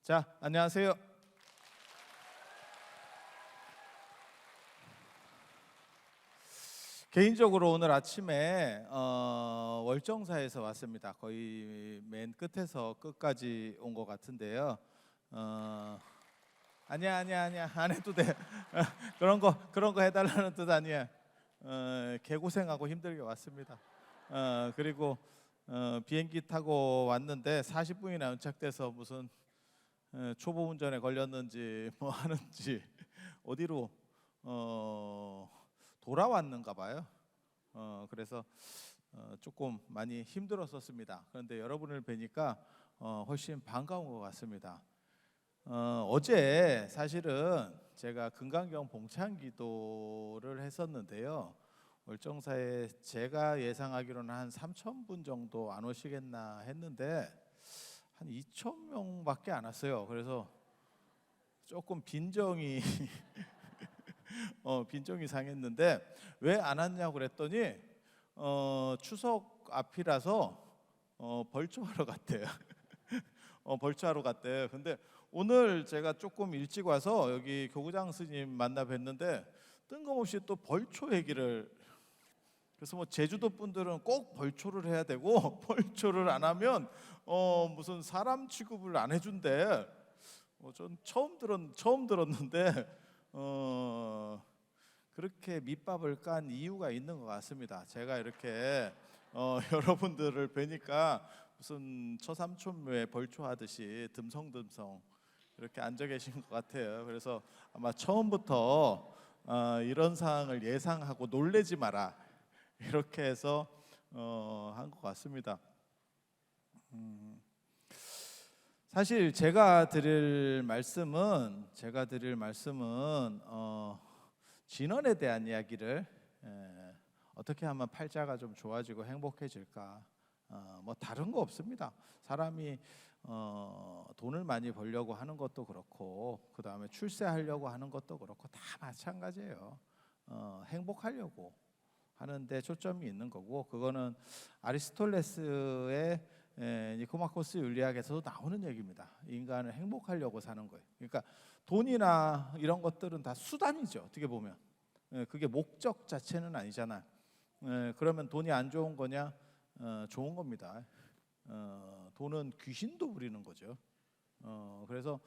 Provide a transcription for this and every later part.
자, 안녕하세요. 개인적으로 오늘 아침에 월정사에서 왔습니다. 거의 맨 끝에서 끝까지 온 것 같은데요. 아니야 안 해도 돼. 그런 거 해달라는 뜻 아니야. 개고생하고 힘들게 왔습니다. 그리고 비행기 타고 왔는데 40분이나 연착돼서 무슨 초보 운전에 걸렸는지 뭐 하는지 어디로 돌아왔는가 봐요. 그래서 조금 많이 힘들었었습니다. 그런데 여러분을 뵈니까 훨씬 반가운 것 같습니다. 어제 사실은 제가 금강경 봉창기도를 했었는데요. 월정사에 제가 예상하기로는 한 3,000분 정도 안 오시겠나 했는데 한 2,000명밖에 안 왔어요. 그래서 조금 빈정이 빈정이 상했는데 왜 안 왔냐고 그랬더니 추석 앞이라서 벌초하러 갔대요. 벌초하러 갔대. 근데 오늘 제가 조금 일찍 와서 여기 교구장 스님 만나 뵀는데 뜬금없이 또 벌초 얘기를, 그래서 뭐 제주도 분들은 꼭 벌초를 해야 되고 벌초를 안 하면 무슨 사람 취급을 안 해준대. 전 처음 들었는데 그렇게 밑밥을 깐 이유가 있는 것 같습니다. 제가 이렇게 여러분들을 뵈니까 무슨 처삼촌묘에 벌초하듯이 듬성듬성 이렇게 앉아 계신 것 같아요. 그래서 아마 처음부터 이런 상황을 예상하고 놀래지 마라 이렇게 해서 한 것 같습니다. 사실 제가 드릴 말씀은 진언에 대한 이야기를, 어떻게 하면 팔자가 좀 좋아지고 행복해질까. 뭐 다른 거 없습니다. 사람이 돈을 많이 벌려고 하는 것도 그렇고, 그 다음에 출세하려고 하는 것도 그렇고 다 마찬가지예요. 행복하려고 하는데 초점이 있는 거고, 그거는 아리스토텔레스의 니코마코스 윤리학에서도 나오는 얘기입니다. 인간은 행복하려고 사는 거예요. 그러니까 돈이나 이런 것들은 다 수단이죠. 어떻게 보면 그게 목적 자체는 아니잖아. 그러면 돈이 안 좋은 거냐? 좋은 겁니다. 돈은 귀신도 부리는 거죠. 그래서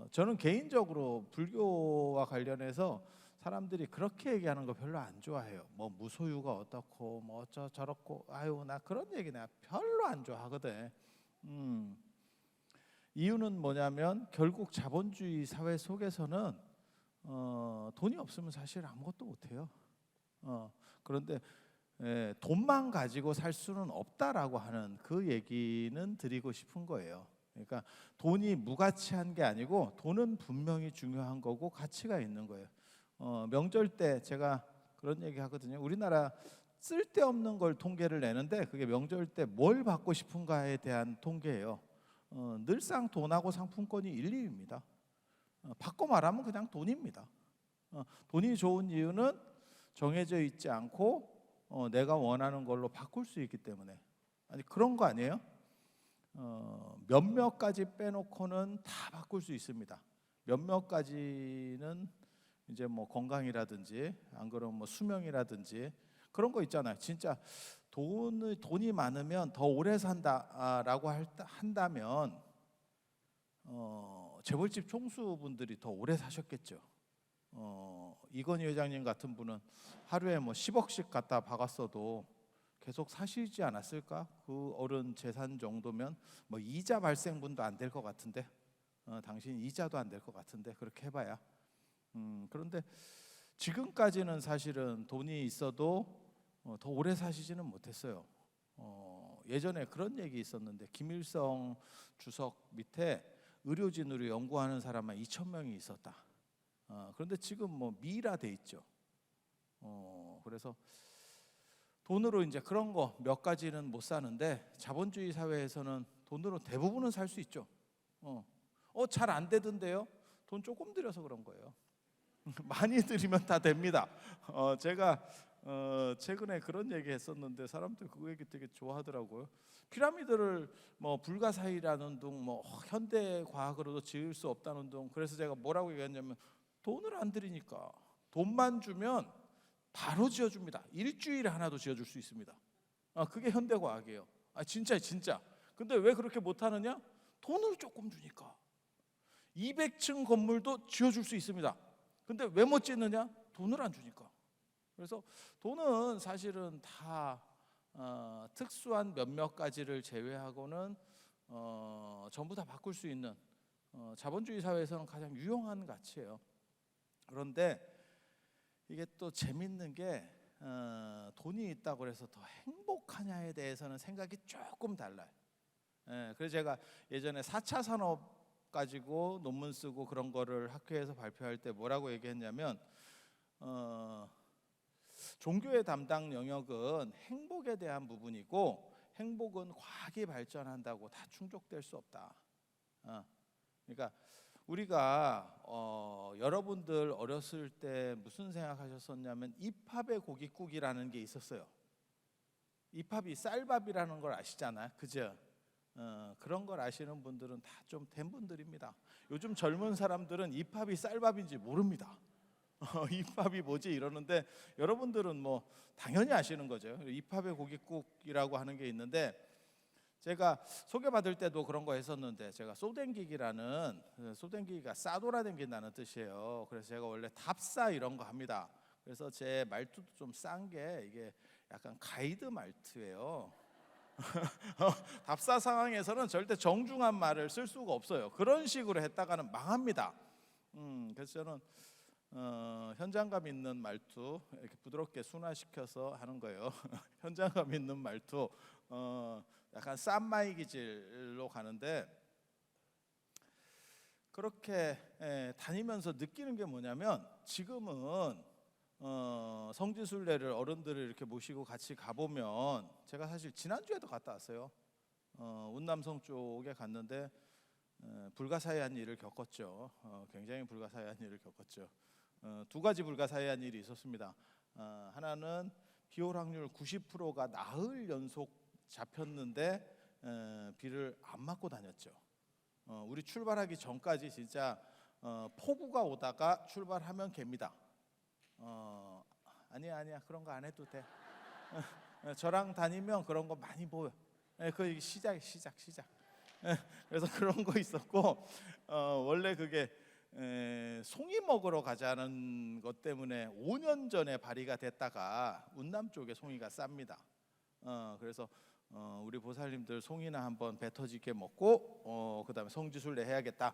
저는 개인적으로 불교와 관련해서 사람들이 그렇게 얘기하는 거 별로 안 좋아해요. 뭐 무소유가 어떻고 뭐 저렇고, 아유 나 그런 얘기 내가 별로 안 좋아하거든. 이유는 뭐냐면 결국 자본주의 사회 속에서는 돈이 없으면 사실 아무것도 못해요. 그런데 돈만 가지고 살 수는 없다라고 하는 그 얘기는 드리고 싶은 거예요. 그러니까 돈이 무가치한 게 아니고 돈은 분명히 중요한 거고 가치가 있는 거예요. 명절 때 제가 그런 얘기 하거든요. 우리나라 쓸데없는 걸 통계를 내는데 그게 명절 때 뭘 받고 싶은가에 대한 통계예요. 늘상 돈하고 상품권이 1, 2위입니다. 바꿔 말하면 그냥 돈입니다. 돈이 좋은 이유는 정해져 있지 않고 내가 원하는 걸로 바꿀 수 있기 때문에. 아니 그런 거 아니에요? 몇몇 가지 빼놓고는 다 바꿀 수 있습니다. 몇몇 가지는 이제 뭐 건강이라든지 안 그러면 뭐 수명이라든지 그런 거 있잖아요. 진짜 돈이 많으면 더 오래 산다라고 한다면 재벌집 총수분들이 더 오래 사셨겠죠. 이건희 회장님 같은 분은 하루에 뭐 10억씩 갖다 박았어도 계속 사시지 않았을까? 그 어른 재산 정도면 뭐 이자 발생분도 안 될 것 같은데, 당신 이자도 안 될 것 같은데 그렇게 해봐야. 그런데 지금까지는 사실은 돈이 있어도 더 오래 사시지는 못했어요. 예전에 그런 얘기 있었는데 김일성 주석 밑에 의료진으로 연구하는 사람만 2,000명이 있었다. 그런데 지금 뭐 미라돼 있죠. 그래서 돈으로 이제 그런 거 몇 가지는 못 사는데 자본주의 사회에서는 돈으로 대부분은 살 수 있죠. 잘 안 되던데요? 돈 조금 들여서 그런 거예요. 많이 들이면 다 됩니다. 제가 최근에 그런 얘기 했었는데 사람들 그 얘기 되게 좋아하더라고요. 피라미드를 뭐 불가사의라는 둥, 뭐 현대 과학으로도 지을 수 없다는 둥. 그래서 제가 뭐라고 얘기했냐면 돈을 안 들이니까 돈만 주면 바로 지어줍니다. 일주일에 하나도 지어줄 수 있습니다. 그게 현대 과학이에요. 진짜예요, 진짜. 근데 왜 그렇게 못하느냐? 돈을 조금 주니까 200층 건물도 지어줄 수 있습니다. 근데 왜 못 짓느냐? 돈을 안 주니까. 그래서 돈은 사실은 다 특수한 몇몇 가지를 제외하고는 전부 다 바꿀 수 있는 자본주의 사회에서는 가장 유용한 가치예요. 그런데 이게 또 재밌는 게 돈이 있다고 해서 더 행복하냐에 대해서는 생각이 조금 달라요. 그래서 제가 예전에 4차 산업 가지고 논문 쓰고 그런 거를 학회에서 발표할 때 뭐라고 얘기했냐면 종교의 담당 영역은 행복에 대한 부분이고 행복은 과학이 발전한다고 다 충족될 수 없다. 그러니까 우리가 여러분들 어렸을 때 무슨 생각하셨었냐면 입합의 고깃국이라는 게 있었어요. 입합이 쌀밥이라는 걸 아시잖아요, 그죠? 그런 걸 아시는 분들은 다 좀 된 분들입니다. 요즘 젊은 사람들은 입합이 쌀밥인지 모릅니다. 입합이 뭐지 이러는데 여러분들은 뭐 당연히 아시는 거죠. 입합의 고깃국이라고 하는 게 있는데 제가 소개받을 때도 그런 거 했었는데 제가 쏘댕기기라는 쏘댕기기가 싸돌아댕긴다는 뜻이에요. 그래서 제가 원래 답사 이런 거 합니다. 그래서 제 말투도 좀 싼 게 이게 약간 가이드 말투예요. 답사 상황에서는 절대 정중한 말을 쓸 수가 없어요. 그런 식으로 했다가는 망합니다. 그래서 저는 현장감 있는 말투 이렇게 부드럽게 순화시켜서 하는 거예요. 현장감 있는 말투, 약간 쌈마이 기질로 가는데 그렇게 다니면서 느끼는 게 뭐냐면 지금은 성지순례를 어른들을 이렇게 모시고 같이 가보면 제가 사실 지난주에도 갔다 왔어요. 운남성 쪽에 갔는데 불가사의한 일을 겪었죠. 굉장히 불가사의한 일을 겪었죠. 두 가지 불가사의한 일이 있었습니다. 하나는 비올 확률 90%가 나흘 연속 잡혔는데 비를 안 맞고 다녔죠. 우리 출발하기 전까지 진짜 폭우가 오다가 출발하면 개입니다. 아니야 그런 거 안 해도 돼. 저랑 다니면 그런 거 많이 보여. 그 시작. 그래서 그런 거 있었고 원래 그게 송이 먹으러 가자는 것 때문에 5년 전에 발의가 됐다가 운남 쪽에 송이가 쌉니다. 그래서 우리 보살님들 송이나 한번 배 터지게 먹고 그다음에 성지순례 해야겠다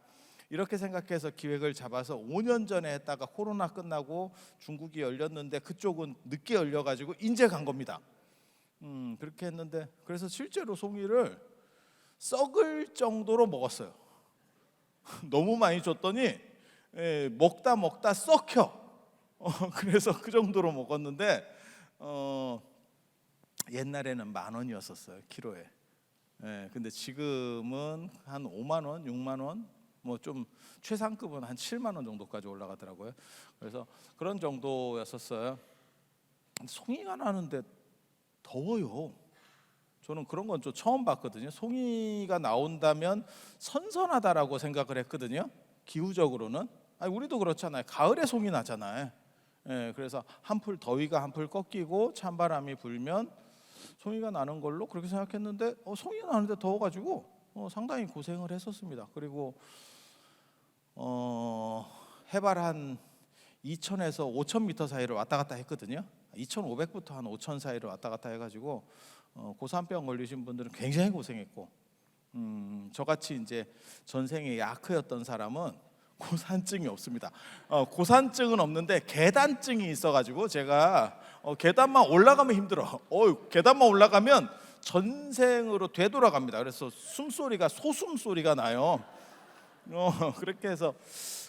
이렇게 생각해서 기획을 잡아서 5년 전에 했다가 코로나 끝나고 중국이 열렸는데 그쪽은 늦게 열려가지고 이제 간 겁니다. 그렇게 했는데 그래서 실제로 송이를 썩을 정도로 먹었어요. 너무 많이 줬더니 먹다 썩혀. 그래서 그 정도로 먹었는데 옛날에는 10,000원이었었어요 키로에. 근데 지금은 한 5만 원, 6만 원, 뭐 좀 최상급은 한 7만 원 정도까지 올라가더라고요. 그래서 그런 정도였었어요. 송이가 나는데 더워요. 저는 그런 건 좀 처음 봤거든요. 송이가 나온다면 선선하다라고 생각을 했거든요. 기후적으로는 우리도 그렇잖아요. 가을에 송이 나잖아요. 그래서 한풀 더위가 한풀 꺾이고 찬바람이 불면 송이가 나는 걸로 그렇게 생각했는데 송이가 나는데 더워가지고 상당히 고생을 했었습니다. 그리고 해발 한 2,000에서 5,000m 사이를 왔다 갔다 했거든요. 2,500부터 한 5,000 사이를 왔다 갔다 해가지고 고산병 걸리신 분들은 굉장히 고생했고 저같이 이제 전생에 야크였던 사람은 고산증이 없습니다. 고산증은 없는데 계단증이 있어가지고 제가 계단만 올라가면 힘들어. 계단만 올라가면 전생으로 되돌아갑니다. 그래서 숨소리가 소숨소리가 나요. 그렇게 해서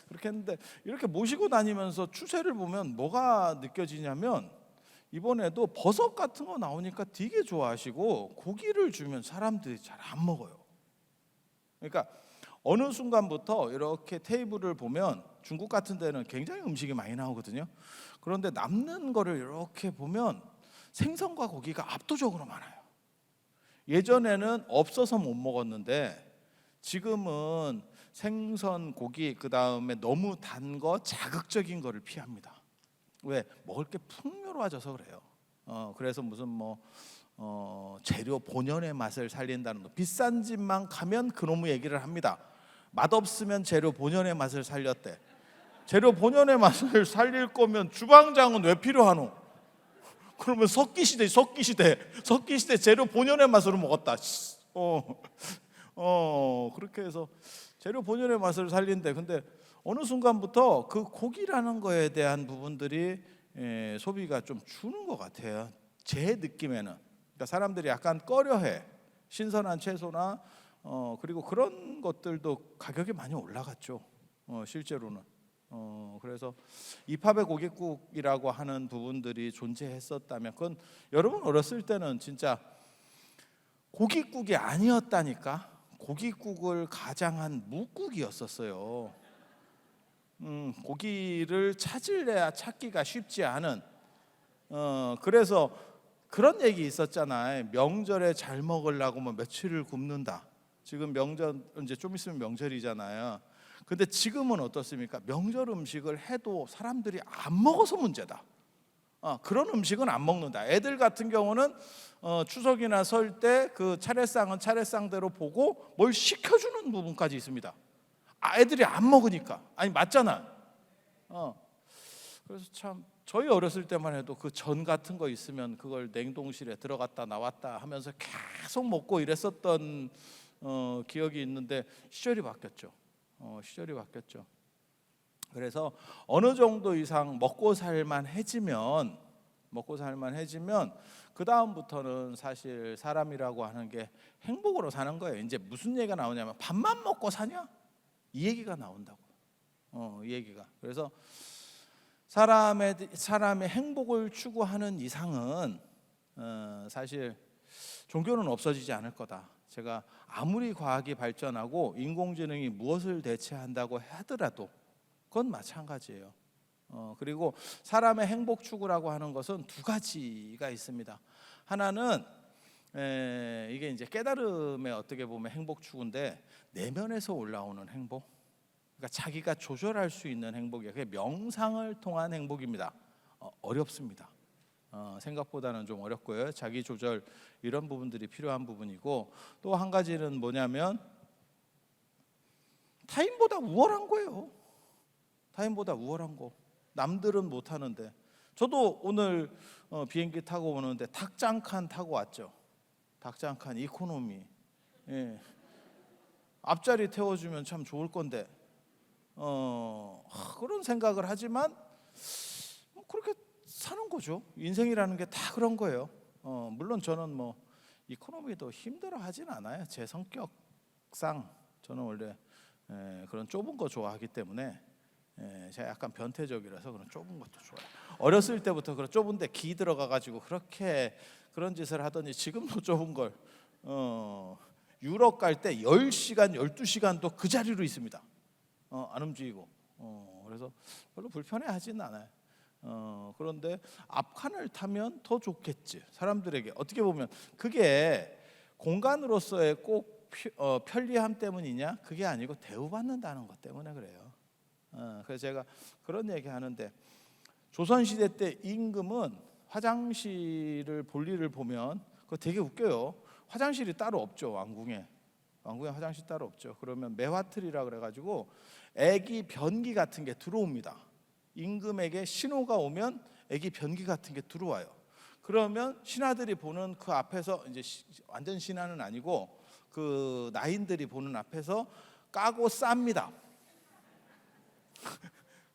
그렇게 했는데 이렇게 모시고 다니면서 추세를 보면 뭐가 느껴지냐면 이번에도 버섯 같은 거 나오니까 되게 좋아하시고 고기를 주면 사람들이 잘 안 먹어요. 그러니까 어느 순간부터 이렇게 테이블을 보면 중국 같은 데는 굉장히 음식이 많이 나오거든요. 그런데 남는 거를 이렇게 보면 생선과 고기가 압도적으로 많아요. 예전에는 없어서 못 먹었는데 지금은 생선, 고기, 그 다음에 너무 단 거, 자극적인 거를 피합니다. 왜? 먹을 게 풍요로워져서 그래요. 그래서 무슨 재료 본연의 맛을 살린다는 거. 비싼 집만 가면 그놈의 얘기를 합니다. 맛없으면 재료 본연의 맛을 살렸대. 재료 본연의 맛을 살릴 거면 주방장은 왜 필요하노? 그러면 석기시대 재료 본연의 맛으로 먹었다. 그렇게 해서 재료 본연의 맛을 살린대. 근데 어느 순간부터 그 고기라는 거에 대한 부분들이 소비가 좀 주는 것 같아요. 제 느낌에는. 그러니까 사람들이 약간 꺼려해. 신선한 채소나 그리고 그런 것들도 가격이 많이 올라갔죠. 실제로는. 그래서 이팝의 고깃국이라고 하는 부분들이 존재했었다면, 그건 여러분 어렸을 때는 진짜 고깃국이 아니었다니까. 고깃국을 가장한 묵국이었었어요. 고기를 찾을래야 찾기가 쉽지 않은. 그래서 그런 얘기 있었잖아요. 명절에 잘 먹으려고 뭐 며칠을 굶는다. 지금 명절 이제 좀 있으면 명절이잖아요. 근데 지금은 어떻습니까? 명절 음식을 해도 사람들이 안 먹어서 문제다. 그런 음식은 안 먹는다. 애들 같은 경우는 추석이나 설 때 그 차례상은 차례상대로 보고 뭘 시켜주는 부분까지 있습니다. 애들이 안 먹으니까. 아니 맞잖아. 그래서 참 저희 어렸을 때만 해도 그 전 같은 거 있으면 그걸 냉동실에 들어갔다 나왔다 하면서 계속 먹고 이랬었던 기억이 있는데 시절이 바뀌었죠. 시절이 바뀌었죠. 그래서 어느 정도 이상 먹고 살만해지면 그 다음부터는 사실 사람이라고 하는 게 행복으로 사는 거예요. 이제 무슨 얘기가 나오냐면 밥만 먹고 사냐? 이 얘기가 나온다고. 이 얘기가. 그래서 사람의 행복을 추구하는 이상은 사실 종교는 없어지지 않을 거다. 제가 아무리 과학이 발전하고 인공지능이 무엇을 대체한다고 하더라도 그건 마찬가지예요. 그리고 사람의 행복 추구라고 하는 것은 두 가지가 있습니다. 하나는 이게 이제 깨달음의 어떻게 보면 행복 추구인데 내면에서 올라오는 행복. 그러니까 자기가 조절할 수 있는 행복이에요. 그게 명상을 통한 행복입니다. 어렵습니다. 생각보다는 좀 어렵고요. 자기 조절 이런 부분들이 필요한 부분이고, 또 한 가지는 뭐냐면 타인보다 우월한 거예요. 타인보다 우월한 거. 남들은 못 하는데. 저도 오늘 비행기 타고 오는데 닭장칸 타고 왔죠. 닭장칸 이코노미. 예. 앞자리 태워주면 참 좋을 건데 그런 생각을 하지만 그렇게 사는 거죠. 인생이라는 게 다 그런 거예요. 물론 저는 이코노미도 힘들어하진 않아요. 제 성격상 저는 원래 그런 좁은 거 좋아하기 때문에 제가 약간 변태적이라서 그런 좁은 것도 좋아해요. 어렸을 때부터 그런 좁은데 기 들어가가지고 그렇게 그런 짓을 하더니 지금도 좁은 걸 유럽 갈 때 10시간, 12시간도 그 자리로 있습니다. 안 움직이고. 그래서 별로 불편해하지는 않아요. 그런데 앞칸을 타면 더 좋겠지. 사람들에게 어떻게 보면 그게 공간으로서의 꼭 편리함 때문이냐? 그게 아니고 대우받는다는 것 때문에 그래요. 그래서 제가 그런 얘기 하는데 조선시대 때 임금은 화장실을 볼일을 보면 그거 되게 웃겨요. 화장실이 따로 없죠. 왕궁에 화장실 따로 없죠. 그러면 매화틀이라 그래가지고 애기 변기 같은 게 들어옵니다. 임금에게 신호가 오면 애기 변기 같은 게 들어와요. 그러면 신하들이 보는 그 앞에서 이제 완전 신하는 아니고 그 나인들이 보는 앞에서 까고 쌉니다.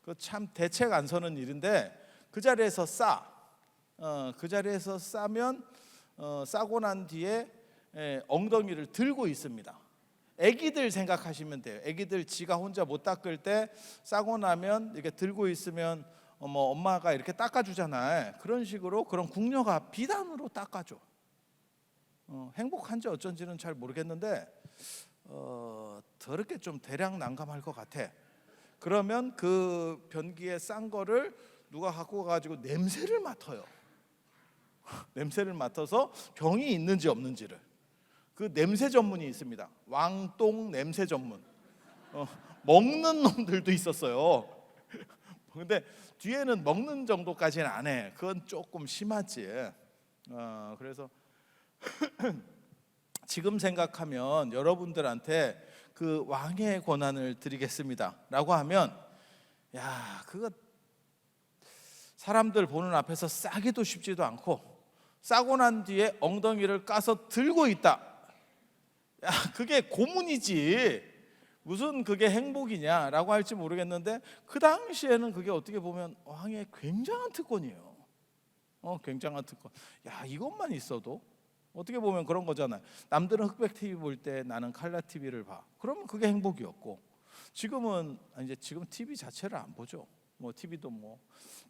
그 참 대책 안 서는 일인데 그 자리에서 그 자리에서 싸면 싸고 난 뒤에 엉덩이를 들고 있습니다. 애기들 생각하시면 돼요. 애기들 지가 혼자 못 닦을 때 싸고 나면 이렇게 들고 있으면 엄마가 이렇게 닦아주잖아요. 그런 식으로 그런 궁녀가 비단으로 닦아줘. 행복한지 어쩐지는 잘 모르겠는데 더럽게 좀 대략 난감할 것 같아. 그러면 그 변기에 싼 거를 누가 갖고 가지고 냄새를 맡아요. 냄새를 맡아서 병이 있는지 없는지를. 그 냄새 전문이 있습니다. 왕똥 냄새 전문. 먹는 놈들도 있었어요. 근데 뒤에는 먹는 정도까지는 안 해. 그건 조금 심하지. 그래서 지금 생각하면 여러분들한테 그 왕의 권한을 드리겠습니다라고 하면, 야, 그거 사람들 보는 앞에서 싸기도 쉽지도 않고, 싸고 난 뒤에 엉덩이를 까서 들고 있다. 야, 그게 고문이지. 무슨 그게 행복이냐라고 할지 모르겠는데, 그 당시에는 그게 어떻게 보면 왕의 굉장한 특권이에요. 굉장한 특권. 야, 이것만 있어도 어떻게 보면 그런 거잖아요. 남들은 흑백 TV 볼 때 나는 칼라 TV를 봐. 그러면 그게 행복이었고, 지금은 이제 지금 TV 자체를 안 보죠. 뭐 TV도 뭐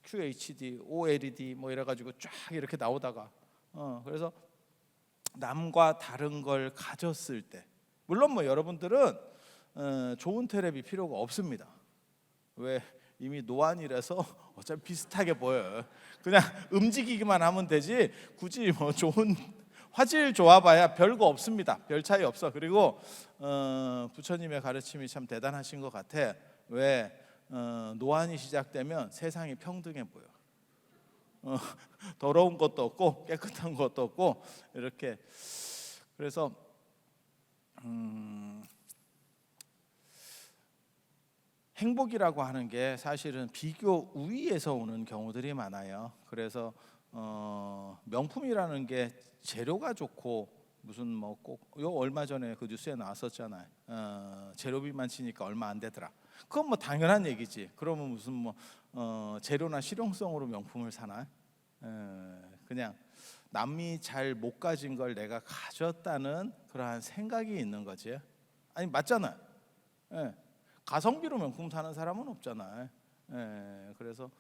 QHD, OLED 뭐 이래 가지고 쫙 이렇게 나오다가 그래서 남과 다른 걸 가졌을 때, 물론 뭐 여러분들은 좋은 텔레비 필요가 없습니다. 왜? 이미 노안이라서 어차피 비슷하게 보여요. 그냥 움직이기만 하면 되지 굳이 뭐 좋은 화질 좋아봐야 별거 없습니다. 별 차이 없어. 그리고 부처님의 가르침이 참 대단하신 것 같아. 왜? 노안이 시작되면 세상이 평등해 보여. 더러운 것도 없고 깨끗한 것도 없고 이렇게. 그래서 행복이라고 하는 게 사실은 비교 우위에서 오는 경우들이 많아요. 그래서 명품이라는 게 재료가 좋고, 무슨 뭐 꼭 얼마 전에 그 뉴스에 나왔었잖아요. 재료비만 치니까 얼마 안 되더라. 그건 뭐 당연한 얘기지. 그러면 무슨 뭐 재료나 실용성으로 명품을 사나? 그냥 남이 잘 못 가진 걸 내가 가졌다는 그러한 생각이 있는 거지. 아니 맞잖아요. 가성비로 명품 사는 사람은 없잖아요. 그래서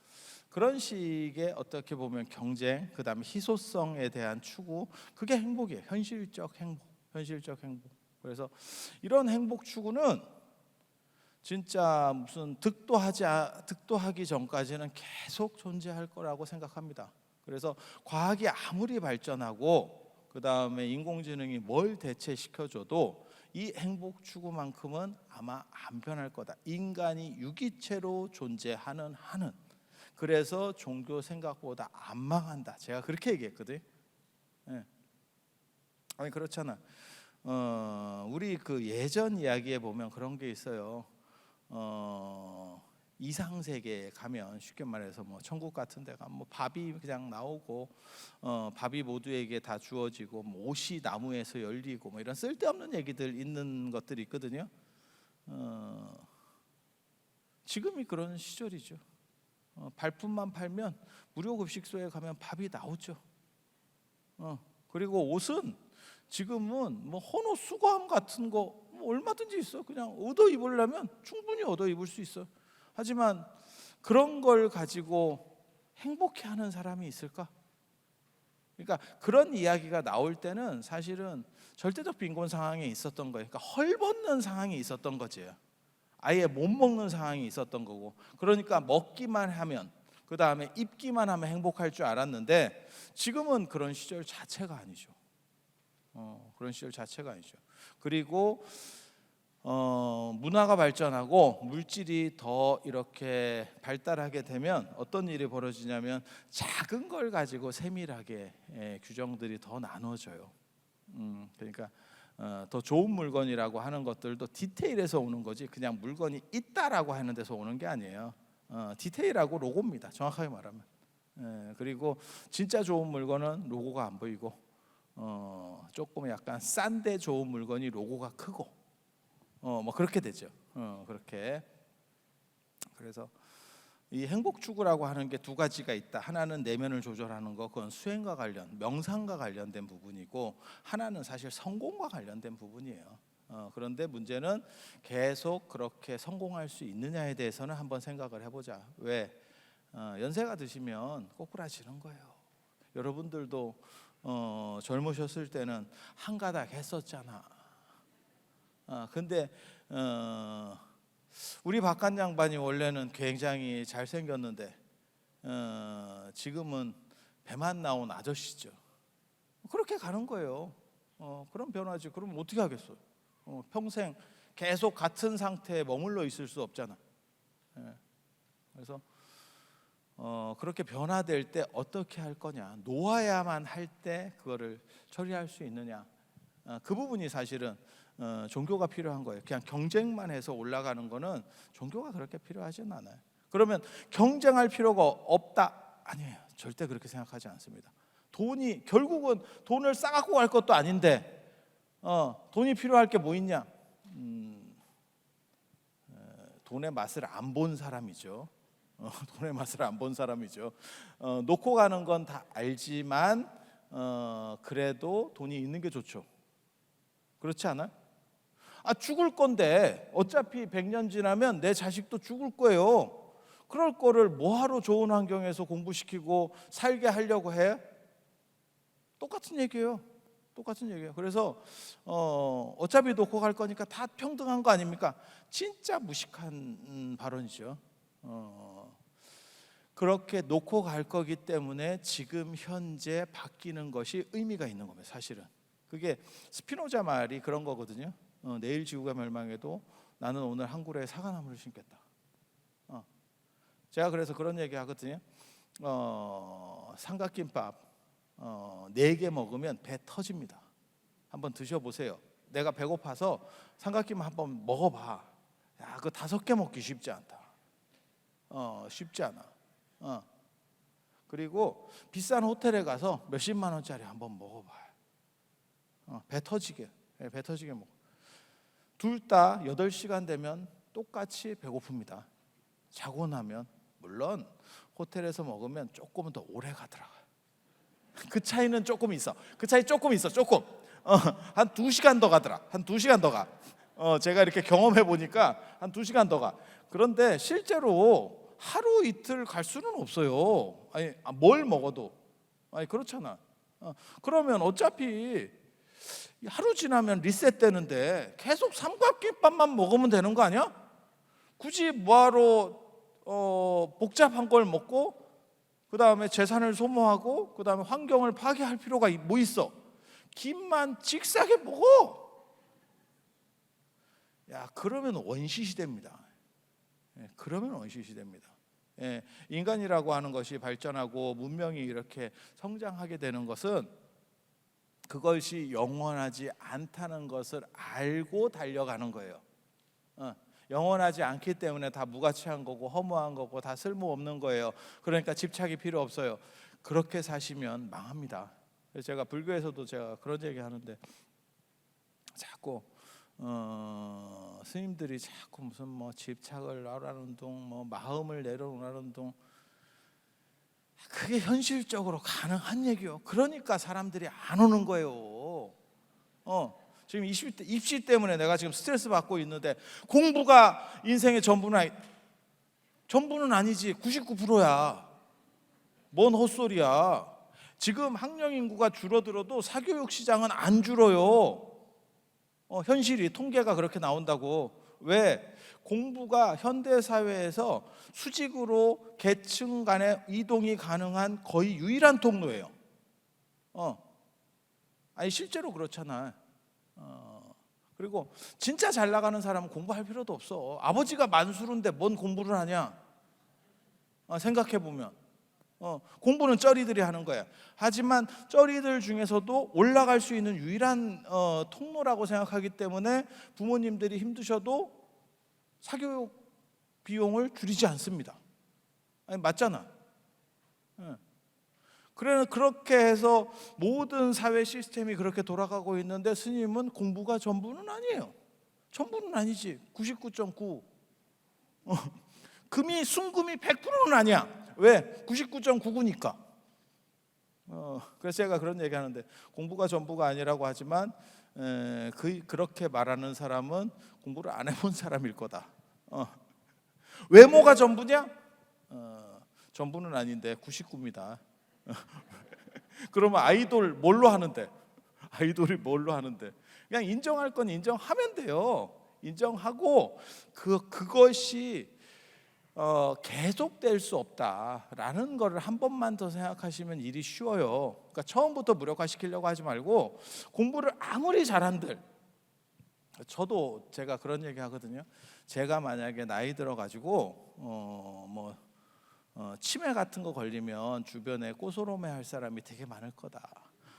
그런 식의 어떻게 보면 경쟁, 그다음에 희소성에 대한 추구, 그게 행복이에요. 현실적 행복, 현실적 행복. 그래서 이런 행복 추구는 진짜 무슨 득도하기 전까지는 계속 존재할 거라고 생각합니다. 그래서 과학이 아무리 발전하고 그다음에 인공지능이 뭘 대체시켜줘도 이 행복 추구만큼은 아마 안 변할 거다. 인간이 유기체로 존재하는 한은. 그래서 종교 생각보다 안 망한다. 제가 그렇게 얘기했거든. 아니 그렇잖아. 우리 그 예전 이야기에 보면 그런 게 있어요. 이상 세계에 가면 쉽게 말해서 뭐 천국 같은 데 가면 뭐 밥이 그냥 나오고 밥이 모두에게 다 주어지고 뭐 옷이 나무에서 열리고 뭐 이런 쓸데없는 얘기들 있는 것들이 있거든요. 지금이 그런 시절이죠. 발품만 팔면 무료 급식소에 가면 밥이 나오죠. 그리고 옷은 지금은 뭐 헌옷 수거함 같은 거 뭐 얼마든지 있어. 그냥 얻어 입으려면 충분히 얻어 입을 수 있어. 하지만 그런 걸 가지고 행복해하는 사람이 있을까? 그러니까 그런 이야기가 나올 때는 사실은 절대적 빈곤 상황에 있었던 거예요. 그러니까 헐벗는 상황이 있었던 거지. 아예 못 먹는 상황이 있었던 거고. 그러니까 먹기만 하면, 그 다음에 입기만 하면 행복할 줄 알았는데 지금은 그런 시절 자체가 아니죠. 그런 시절 자체가 아니죠. 그리고 문화가 발전하고 물질이 더 이렇게 발달하게 되면 어떤 일이 벌어지냐면 작은 걸 가지고 세밀하게 규정들이 더 나눠져요. 그러니까 더 좋은 물건이라고 하는 것들도 디테일에서 오는 거지 그냥 물건이 있다라고 하는 데서 오는 게 아니에요. 디테일하고 로고입니다. 정확하게 말하면. 그리고 진짜 좋은 물건은 로고가 안 보이고 조금 약간 싼데 좋은 물건이 로고가 크고 뭐 그렇게 되죠. 그렇게. 그래서 이 행복 추구라고 하는 게 두 가지가 있다. 하나는 내면을 조절하는 거, 그건 수행과 관련, 명상과 관련된 부분이고, 하나는 사실 성공과 관련된 부분이에요. 그런데 문제는 계속 그렇게 성공할 수 있느냐에 대해서는 한번 생각을 해보자. 왜? 연세가 드시면 꼬꾸라지는 거예요. 여러분들도 젊으셨을 때는 한가닥 했었잖아. 근데 우리 박관 장반이 원래는 굉장히 잘생겼는데 지금은 배만 나온 아저씨죠. 그렇게 가는 거예요. 그럼 변하지. 그럼 어떻게 하겠어요? 평생 계속 같은 상태에 머물러 있을 수 없잖아. 그래서 그렇게 변화될 때 어떻게 할 거냐, 놓아야만 할 때 그거를 처리할 수 있느냐, 그 부분이 사실은 종교가 필요한 거예요. 그냥 경쟁만 해서 올라가는 거는 종교가 그렇게 필요하진 않아요. 그러면 경쟁할 필요가 없다? 아니에요. 절대 그렇게 생각하지 않습니다. 돈이 결국은 돈을 싸갖고 갈 것도 아닌데 돈이 필요할 게 뭐 있냐? 돈의 맛을 안 본 사람이죠. 돈의 맛을 안 본 사람이죠. 놓고 가는 건 다 알지만 그래도 돈이 있는 게 좋죠. 그렇지 않아요? 죽을 건데 어차피 100년 지나면 내 자식도 죽을 거예요. 그럴 거를 뭐하러 좋은 환경에서 공부시키고 살게 하려고 해? 똑같은 얘기예요. 똑같은 얘기예요. 그래서 어차피 놓고 갈 거니까 다 평등한 거 아닙니까? 진짜 무식한 발언이죠. 그렇게 놓고 갈 거기 때문에 지금 현재 바뀌는 것이 의미가 있는 겁니다. 사실은 그게 스피노자 말이 그런 거거든요. 내일 지구가 멸망해도 나는 오늘 한 그루의 사과나무를 심겠다. 제가 그래서 그런 얘기 하거든요. 삼각김밥 4개 먹으면 배 터집니다. 한번 드셔보세요. 내가 배고파서 삼각김밥 한번 먹어봐. 야, 그거 5개 먹기 쉽지 않다. 쉽지 않아. 그리고 비싼 호텔에 가서 몇십만 원짜리 한번 먹어봐요. 배 터지게 먹어. 둘 다 8시간 되면 똑같이 배고픕니다. 자고 나면 물론 호텔에서 먹으면 조금은 더 오래 가더라고요. 그 차이는 조금 있어. 그 차이 조금 있어. 조금. 한 2시간 더 가더라. 한 2시간 더 가. 제가 이렇게 경험해 보니까 한 2시간 더 가. 그런데 실제로 하루 이틀 갈 수는 없어요. 아니, 뭘 먹어도. 아니, 그렇잖아. 그러면 어차피 하루 지나면 리셋되는데 계속 삼각김밥만 먹으면 되는 거 아니야? 굳이 뭐하러 복잡한 걸 먹고 그 다음에 재산을 소모하고 그 다음에 환경을 파괴할 필요가 뭐 있어? 김만 직사게 먹어. 야, 그러면 원시시대입니다. 그러면 원시시대입니다. 인간이라고 하는 것이 발전하고 문명이 이렇게 성장하게 되는 것은 그것이 영원하지 않다는 것을 알고 달려가는 거예요. 영원하지 않기 때문에 다 무가치한 거고 허무한 거고 다 쓸모없는 거예요. 그러니까 집착이 필요 없어요. 그렇게 사시면 망합니다. 그래서 제가 불교에서도 제가 그런 얘기 하는데 자꾸 스님들이 자꾸 무슨 뭐 집착을 나라는 둥, 뭐 마음을 내려놓으라는 둥, 그게 현실적으로 가능한 얘기요. 그러니까 사람들이 안 오는 거예요. 지금 입시 때문에 내가 지금 스트레스 받고 있는데 공부가 인생의 전부는 아니지. 99%야. 뭔 헛소리야. 지금 학령 인구가 줄어들어도 사교육 시장은 안 줄어요. 현실이 통계가 그렇게 나온다고. 왜? 공부가 현대 사회에서 수직으로 계층 간의 이동이 가능한 거의 유일한 통로예요. 아니 실제로 그렇잖아. 그리고 진짜 잘 나가는 사람은 공부할 필요도 없어. 아버지가 만수르인데 뭔 공부를 하냐? 생각해 보면 공부는 쩌리들이 하는 거야. 하지만 쩌리들 중에서도 올라갈 수 있는 유일한 통로라고 생각하기 때문에 부모님들이 힘드셔도 사교육 비용을 줄이지 않습니다. 아니, 맞잖아. 그렇게 해서 모든 사회 시스템이 그렇게 돌아가고 있는데 스님은 공부가 전부는 아니에요. 전부는 아니지. 99.9. 순금이 100%는 아니야. 왜? 99.99니까. 그래서 제가 그런 얘기하는데 공부가 전부가 아니라고 하지만 그렇게 말하는 사람은 공부를 안 해본 사람일 거다. 외모가 전부냐? 전부는 아닌데 99입니다. 그러면 아이돌 뭘로 하는데? 아이돌이 뭘로 하는데? 그냥 인정할 건 인정하면 돼요. 인정하고 그것이 계속될 수 없다라는 거를 한 번만 더 생각하시면 일이 쉬워요. 그러니까 처음부터 무력화시키려고 하지 말고 공부를 아무리 잘한들, 저도 제가 그런 얘기 하거든요. 제가 만약에 나이 들어가지고 치매 같은 거 걸리면 주변에 꼬소로매 할 사람이 되게 많을 거다.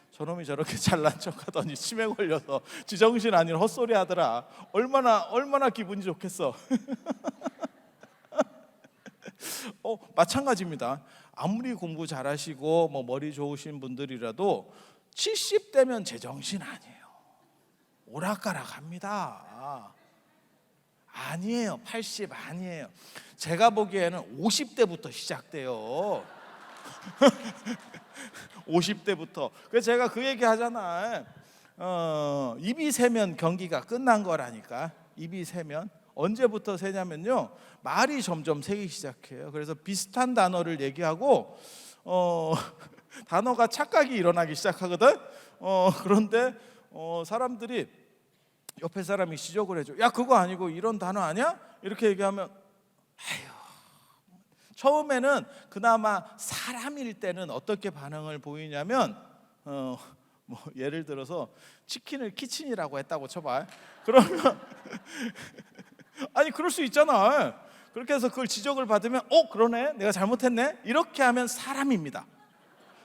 저놈이 저렇게 잘난 척하더니 치매 걸려서 지정신 아닌 헛소리 하더라. 얼마나 기분이 좋겠어. 마찬가지입니다. 아무리 공부 잘하시고 머리 좋으신 분들이라도 70대면 제정신 아니에요. 오락가락합니다. 아니에요. 80 아니에요. 제가 보기에는 50대부터 시작돼요. 50대부터. 그래서 제가 그 얘기 하잖아. 입이 새면 경기가 끝난 거라니까. 입이 새면. 언제부터 새냐면요, 말이 점점 새기 시작해요. 그래서 비슷한 단어를 얘기하고 단어가 착각이 일어나기 시작하거든. 그런데 사람들이, 옆에 사람이 지적을 해줘. 야, 그거 아니고 이런 단어 아니야? 이렇게 얘기하면 처음에는 그나마 사람일 때는 어떻게 반응을 보이냐면 예를 들어서 치킨을 키친이라고 했다고 쳐봐. 그러면 아니 그럴 수 있잖아. 그렇게 해서 그걸 지적을 받으면 그러네, 내가 잘못했네, 이렇게 하면 사람입니다.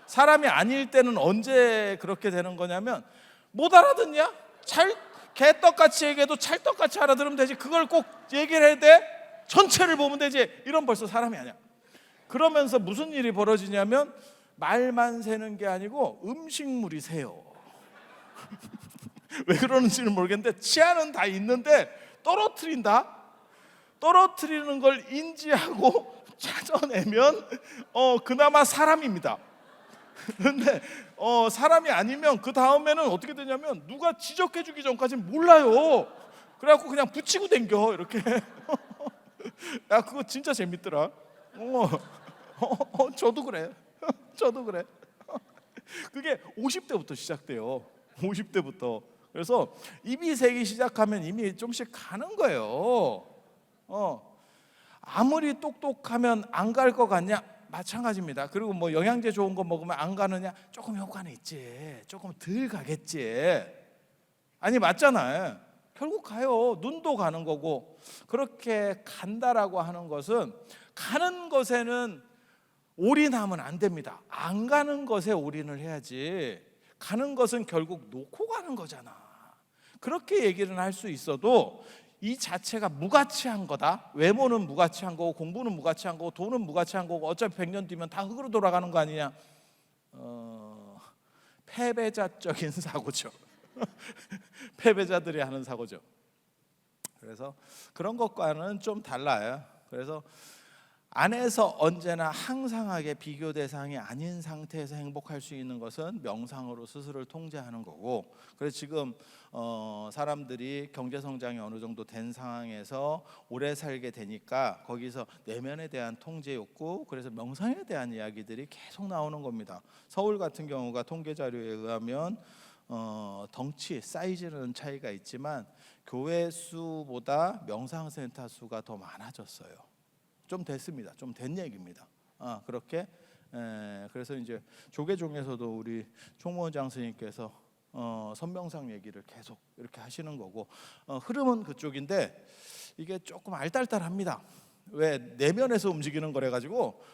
사람이 아닐 때는 언제 그렇게 되는 거냐면, 못 알아듣냐? 개떡같이 얘기해도 찰떡같이 알아들으면 되지, 그걸 꼭 얘기를 해야 돼? 전체를 보면 되지. 이런 벌써 사람이 아니야. 그러면서 무슨 일이 벌어지냐면 말만 새는 게 아니고 음식물이 새요. 왜 그러는지는 모르겠는데 치아는 다 있는데 떨어뜨린다. 떨어뜨리는 걸 인지하고 찾아내면 그나마 사람입니다. 그런데 사람이 아니면 그 다음에는 어떻게 되냐면 누가 지적해주기 전까지는 몰라요. 그래갖고 그냥 붙이고 댕겨 이렇게. 야, 그거 진짜 재밌더라. 저도 그래. 저도 그래. 그게 50대부터 시작돼요. 50대부터. 그래서 입이 새기 시작하면 이미 좀씩 가는 거예요. 아무리 똑똑하면 안 갈 것 같냐? 마찬가지입니다. 그리고 영양제 좋은 거 먹으면 안 가느냐? 조금 효과는 있지. 조금 덜 가겠지. 아니 맞잖아요. 결국 가요. 눈도 가는 거고. 그렇게 간다라고 하는 것은, 가는 것에는 올인하면 안 됩니다. 안 가는 것에 올인을 해야지. 가는 것은 결국 놓고 가는 거잖아. 그렇게 얘기는 할 수 있어도 이 자체가 무가치한 거다. 외모는 무가치한 거고, 공부는 무가치한 거고, 돈은 무가치한 거고, 어차피 100년 뒤면 다 흙으로 돌아가는 거 아니냐. 패배자적인 사고죠. 패배자들이 하는 사고죠. 그래서 그런 것과는 좀 달라요. 그래서 안에서 언제나 항상하게 비교 대상이 아닌 상태에서 행복할 수 있는 것은 명상으로 스스로를 통제하는 거고, 그래서 지금 사람들이 경제 성장이 어느 정도 된 상황에서 오래 살게 되니까 거기서 내면에 대한 통제 욕구, 그래서 명상에 대한 이야기들이 계속 나오는 겁니다. 서울 같은 경우가 통계 자료에 의하면 덩치, 사이즈는 차이가 있지만 교회 수보다 명상센터 수가 더 많아졌어요. 좀 됐습니다. 좀 된 얘기입니다. 그렇게 그래서 이제 조계종에서도 우리 총무원장 스님께서 선명상 얘기를 계속 이렇게 하시는 거고, 흐름은 그쪽인데 이게 조금 알딸딸합니다. 왜 내면에서 움직이는 거래 가지고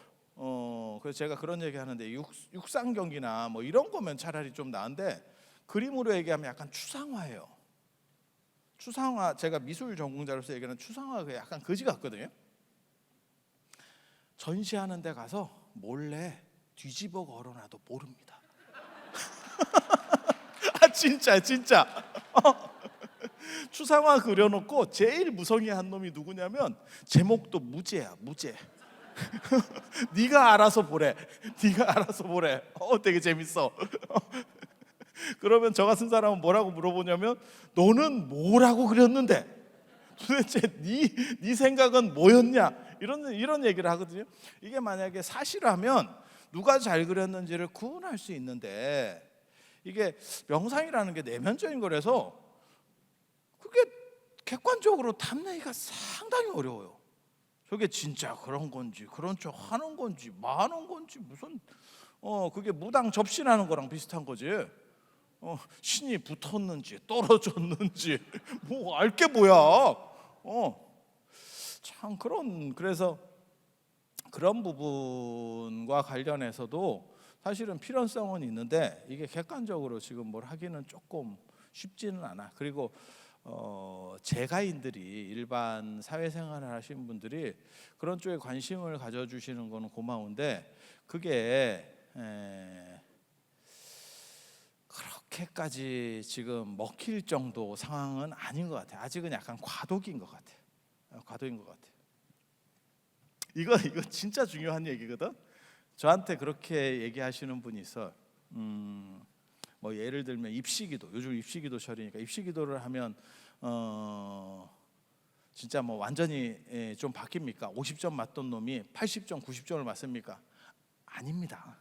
그래서 제가 그런 얘기 하는데, 육상 경기나 이런 거면 차라리 좀 나은데 그림으로 얘기하면 약간 추상화예요. 추상화, 제가 미술 전공자로서 얘기하는 추상화가 약간 거지 같거든요. 전시하는 데 가서 몰래 뒤집어 걸어놔도 모릅니다. 진짜 추상화 그려놓고 제일 무성의한 놈이 누구냐면 제목도 무죄야, 무죄. 네가 알아서 보래. 되게 재밌어. 그러면 저 같은 사람은 뭐라고 물어보냐면, 너는 뭐라고 그렸는데? 도대체 네 생각은 뭐였냐? 이런 얘기를 하거든요. 이게 만약에 사실하면 누가 잘 그렸는지를 구분할 수 있는데, 이게 명상이라는 게 내면적인 거라서 그게 객관적으로 탐내기가 상당히 어려워요. 저게 진짜 그런 건지 그런 척 하는 건지 많은 건지 무슨 그게 무당 접신하는 거랑 비슷한 거지. 신이 붙었는지 떨어졌는지 뭐 알게 뭐야. 참 그래서 그런 부분과 관련해서도 사실은 필연성은 있는데 이게 객관적으로 지금 뭘 하기는 조금 쉽지는 않아. 그리고 재가인들이 일반 사회생활을 하시는 분들이 그런 쪽에 관심을 가져주시는 거는 고마운데 그게 그렇게까지 지금 먹힐 정도 상황은 아닌 것 같아요. 아직은 약간 과도기인 것 같아요. 과도인 것 같아요. 이거 진짜 중요한 얘기거든. 저한테 그렇게 얘기하시는 분이 있어. 뭐 예를 들면 입시기도, 요즘 입시기도철이니까 입시기도를 하면 진짜 뭐 완전히 좀 바뀝니까? 50점 맞던 놈이 80점, 90점을 맞습니까? 아닙니다.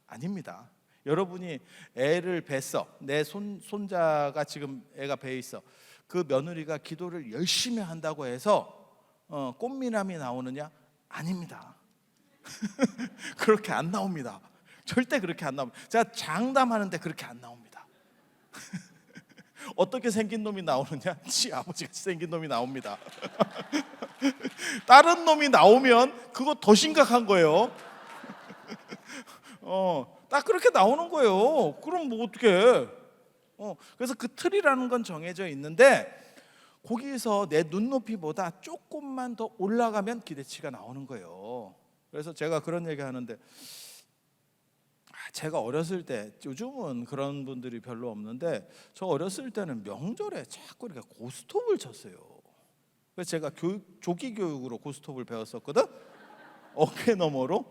아닙니다. 여러분이 애를 뵀어. 내 손자가 지금 애가 배에 있어. 그 며느리가 기도를 열심히 한다고 해서 꽃미남이 나오느냐? 아닙니다. 그렇게 안 나옵니다. 절대 그렇게 안 나옵니다. 제가 장담하는데 그렇게 안 나옵니다. 어떻게 생긴 놈이 나오느냐? 지 아버지같이 생긴 놈이 나옵니다. 다른 놈이 나오면 그거 더 심각한 거예요. 딱 그렇게 나오는 거예요. 그럼 뭐 어떡해. 그래서 그 틀이라는 건 정해져 있는데 거기서 내 눈높이보다 조금만 더 올라가면 기대치가 나오는 거예요. 그래서 제가 그런 얘기 하는데 제가 어렸을 때, 요즘은 그런 분들이 별로 없는데 저 어렸을 때는 명절에 자꾸 이렇게 고스톱을 쳤어요. 그래서 제가 조기 교육으로 고스톱을 배웠었거든. 어깨 너머로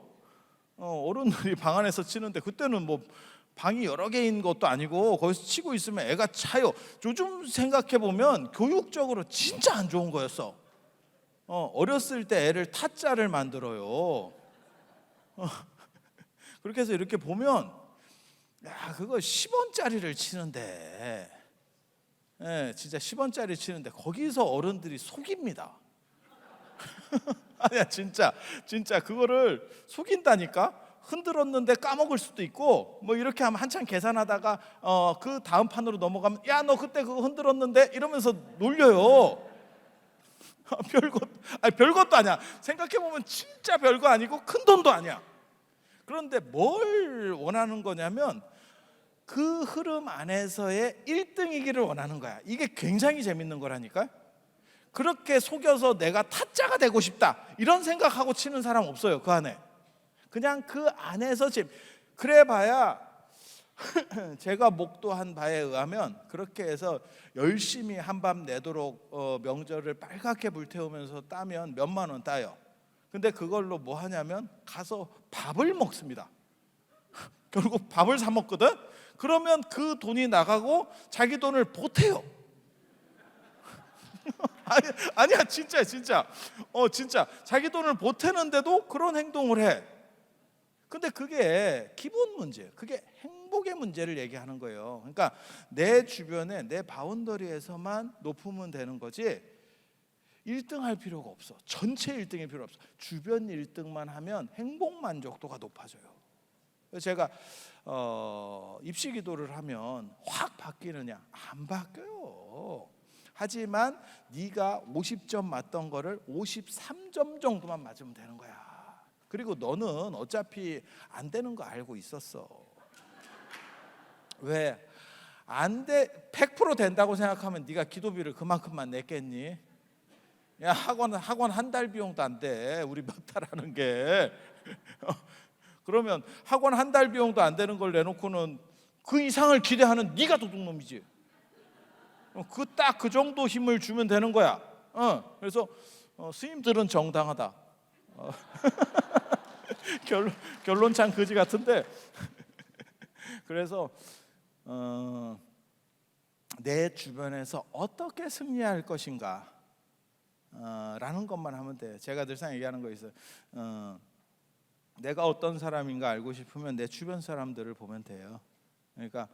어른들이 방 안에서 치는데 그때는 뭐 방이 여러 개인 것도 아니고 거기서 치고 있으면 애가 차요. 요즘 생각해 보면 교육적으로 진짜 안 좋은 거였어. 어렸을 때 애를 타짜를 만들어요. 그렇게 해서 이렇게 보면 야 그거 10원짜리를 치는데 진짜 10원짜리 치는데 거기서 어른들이 속입니다. 아니야 진짜 그거를 속인다니까. 흔들었는데 까먹을 수도 있고 뭐 이렇게 하면 한참 계산하다가 그 다음 판으로 넘어가면 야 너 그때 그거 흔들었는데 이러면서 놀려요. 별것도 아니야. 생각해보면 진짜 별거 아니고 큰 돈도 아니야. 그런데 뭘 원하는 거냐면 그 흐름 안에서의 1등이기를 원하는 거야. 이게 굉장히 재밌는 거라니까. 그렇게 속여서 내가 타짜가 되고 싶다 이런 생각하고 치는 사람 없어요. 그 안에 그냥 그 안에서 그래봐야 제가 목도한 바에 의하면 그렇게 해서 열심히 한밤 내도록 명절을 빨갛게 불태우면서 따면 몇만 원 따요. 근데 그걸로 뭐 하냐면 가서 밥을 먹습니다. 결국 밥을 사 먹거든. 그러면 그 돈이 나가고 자기 돈을 보태요. 아니야 진짜 진짜 자기 돈을 보태는데도 그런 행동을 해. 근데 그게 기본 문제, 그게 행복의 문제를 얘기하는 거예요. 그러니까 내 주변에 내 바운더리에서만 높으면 되는 거지 1등 할 필요가 없어. 전체 1등일 필요 없어. 주변 1등만 하면 행복 만족도가 높아져요. 그래서 제가 입시 기도를 하면 확 바뀌느냐? 안 바뀌어요. 하지만 네가 50점 맞던 거를 53점 정도만 맞으면 되는 거야. 그리고 너는 어차피 안 되는 거 알고 있었어. 왜? 안 돼, 100% 된다고 생각하면 네가 기도비를 그만큼만 냈겠니? 야 학원 한 달 비용도 안 돼. 우리 몇 달 하는 게. 그러면 학원 한 달 비용도 안 되는 걸 내놓고는 그 이상을 기대하는 네가 도둑놈이지. 딱 그 정도 힘을 주면 되는 거야. 그래서 스님들은 정당하다. 결론 참 그지 같은데. 그래서 내 주변에서 어떻게 승리할 것인가 라는 것만 하면 돼. 제가 늘상 얘기하는 거 있어요. 내가 어떤 사람인가 알고 싶으면 내 주변 사람들을 보면 돼요. 그러니까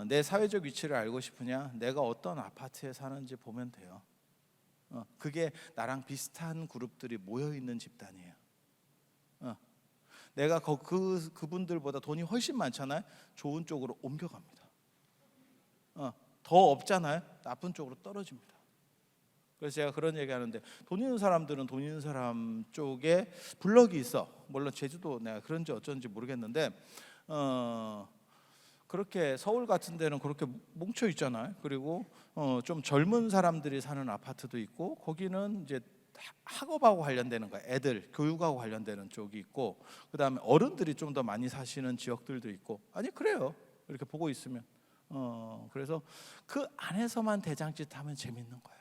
내 사회적 위치를 알고 싶으냐? 내가 어떤 아파트에 사는지 보면 돼요. 그게 나랑 비슷한 그룹들이 모여 있는 집단이에요. 내가 그분들보다 돈이 훨씬 많잖아요. 좋은 쪽으로 옮겨갑니다. 더 없잖아요. 나쁜 쪽으로 떨어집니다. 그래서 제가 그런 얘기하는데, 돈 있는 사람들은 돈 있는 사람 쪽에 블럭이 있어. 물론 제주도 내가 그런지 어쩐지 모르겠는데 그렇게 서울 같은 데는 그렇게 뭉쳐 있잖아요. 그리고 좀 젊은 사람들이 사는 아파트도 있고, 거기는 이제 학업하고 관련되는 거야. 애들 교육하고 관련되는 쪽이 있고, 그다음에 어른들이 좀 더 많이 사시는 지역들도 있고. 아니 그래요. 이렇게 보고 있으면 그래서 그 안에서만 대장짓 하면 재밌는 거야.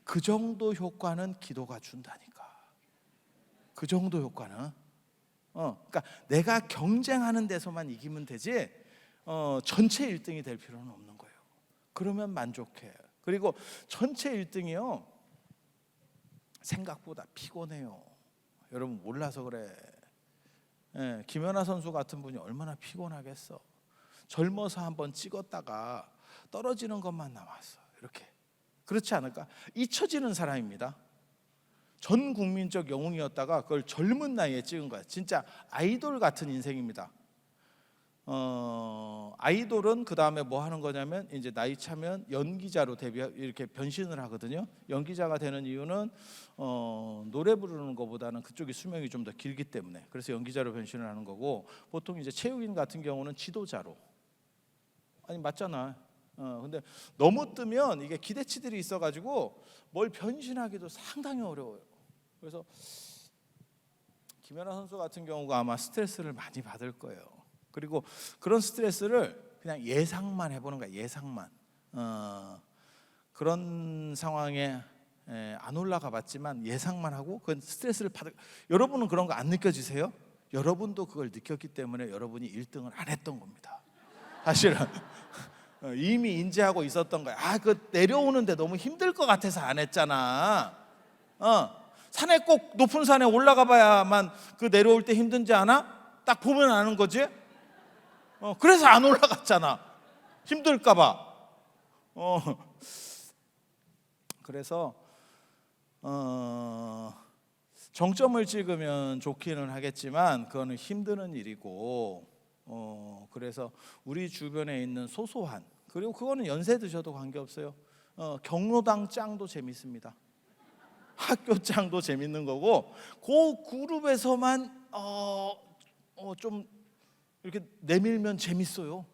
그 정도 효과는 기도가 준다니까. 그 정도 효과는 그러니까 내가 경쟁하는 데서만 이기면 되지 전체 1등이 될 필요는 없는 거예요. 그러면 만족해. 그리고 전체 1등이요 생각보다 피곤해요. 여러분 몰라서 그래. 김연아 선수 같은 분이 얼마나 피곤하겠어. 젊어서 한번 찍었다가 떨어지는 것만 남았어. 이렇게. 그렇지 않을까? 잊혀지는 사람입니다. 전 국민적 영웅이었다가 그걸 젊은 나이에 찍은 거야. 진짜 아이돌 같은 인생입니다. 아이돌은 그 다음에 뭐 하는 거냐면 이제 나이 차면 연기자로 이렇게 변신을 하거든요. 연기자가 되는 이유는 노래 부르는 것보다는 그쪽이 수명이 좀 더 길기 때문에, 그래서 연기자로 변신을 하는 거고, 보통 이제 체육인 같은 경우는 지도자로. 아니 맞잖아. 근데 너무 뜨면 이게 기대치들이 있어가지고 뭘 변신하기도 상당히 어려워요. 그래서 김연아 선수 같은 경우가 아마 스트레스를 많이 받을 거예요. 그리고 그런 스트레스를 그냥 예상만 해보는 거야. 예상만. 그런 상황에 안 올라가 봤지만 예상만 하고 그 스트레스를 여러분은 그런 거 안 느껴지세요? 여러분도 그걸 느꼈기 때문에 여러분이 1등을 안 했던 겁니다. 사실은 이미 인지하고 있었던 거야. 그 내려오는데 너무 힘들 것 같아서 안 했잖아. 산에 꼭 높은 산에 올라가 봐야만 그 내려올 때 힘든지 아나? 딱 보면 아는 거지. 그래서 안 올라갔잖아. 힘들까 봐. 그래서 정점을 찍으면 좋기는 하겠지만 그거는 힘드는 일이고, 그래서 우리 주변에 있는 소소한, 그리고 그거는 연세 드셔도 관계없어요. 경로당 짱도 재밌습니다. 학교 짱도 재밌는 거고, 그 그룹에서만 좀 이렇게 내밀면 재밌어요.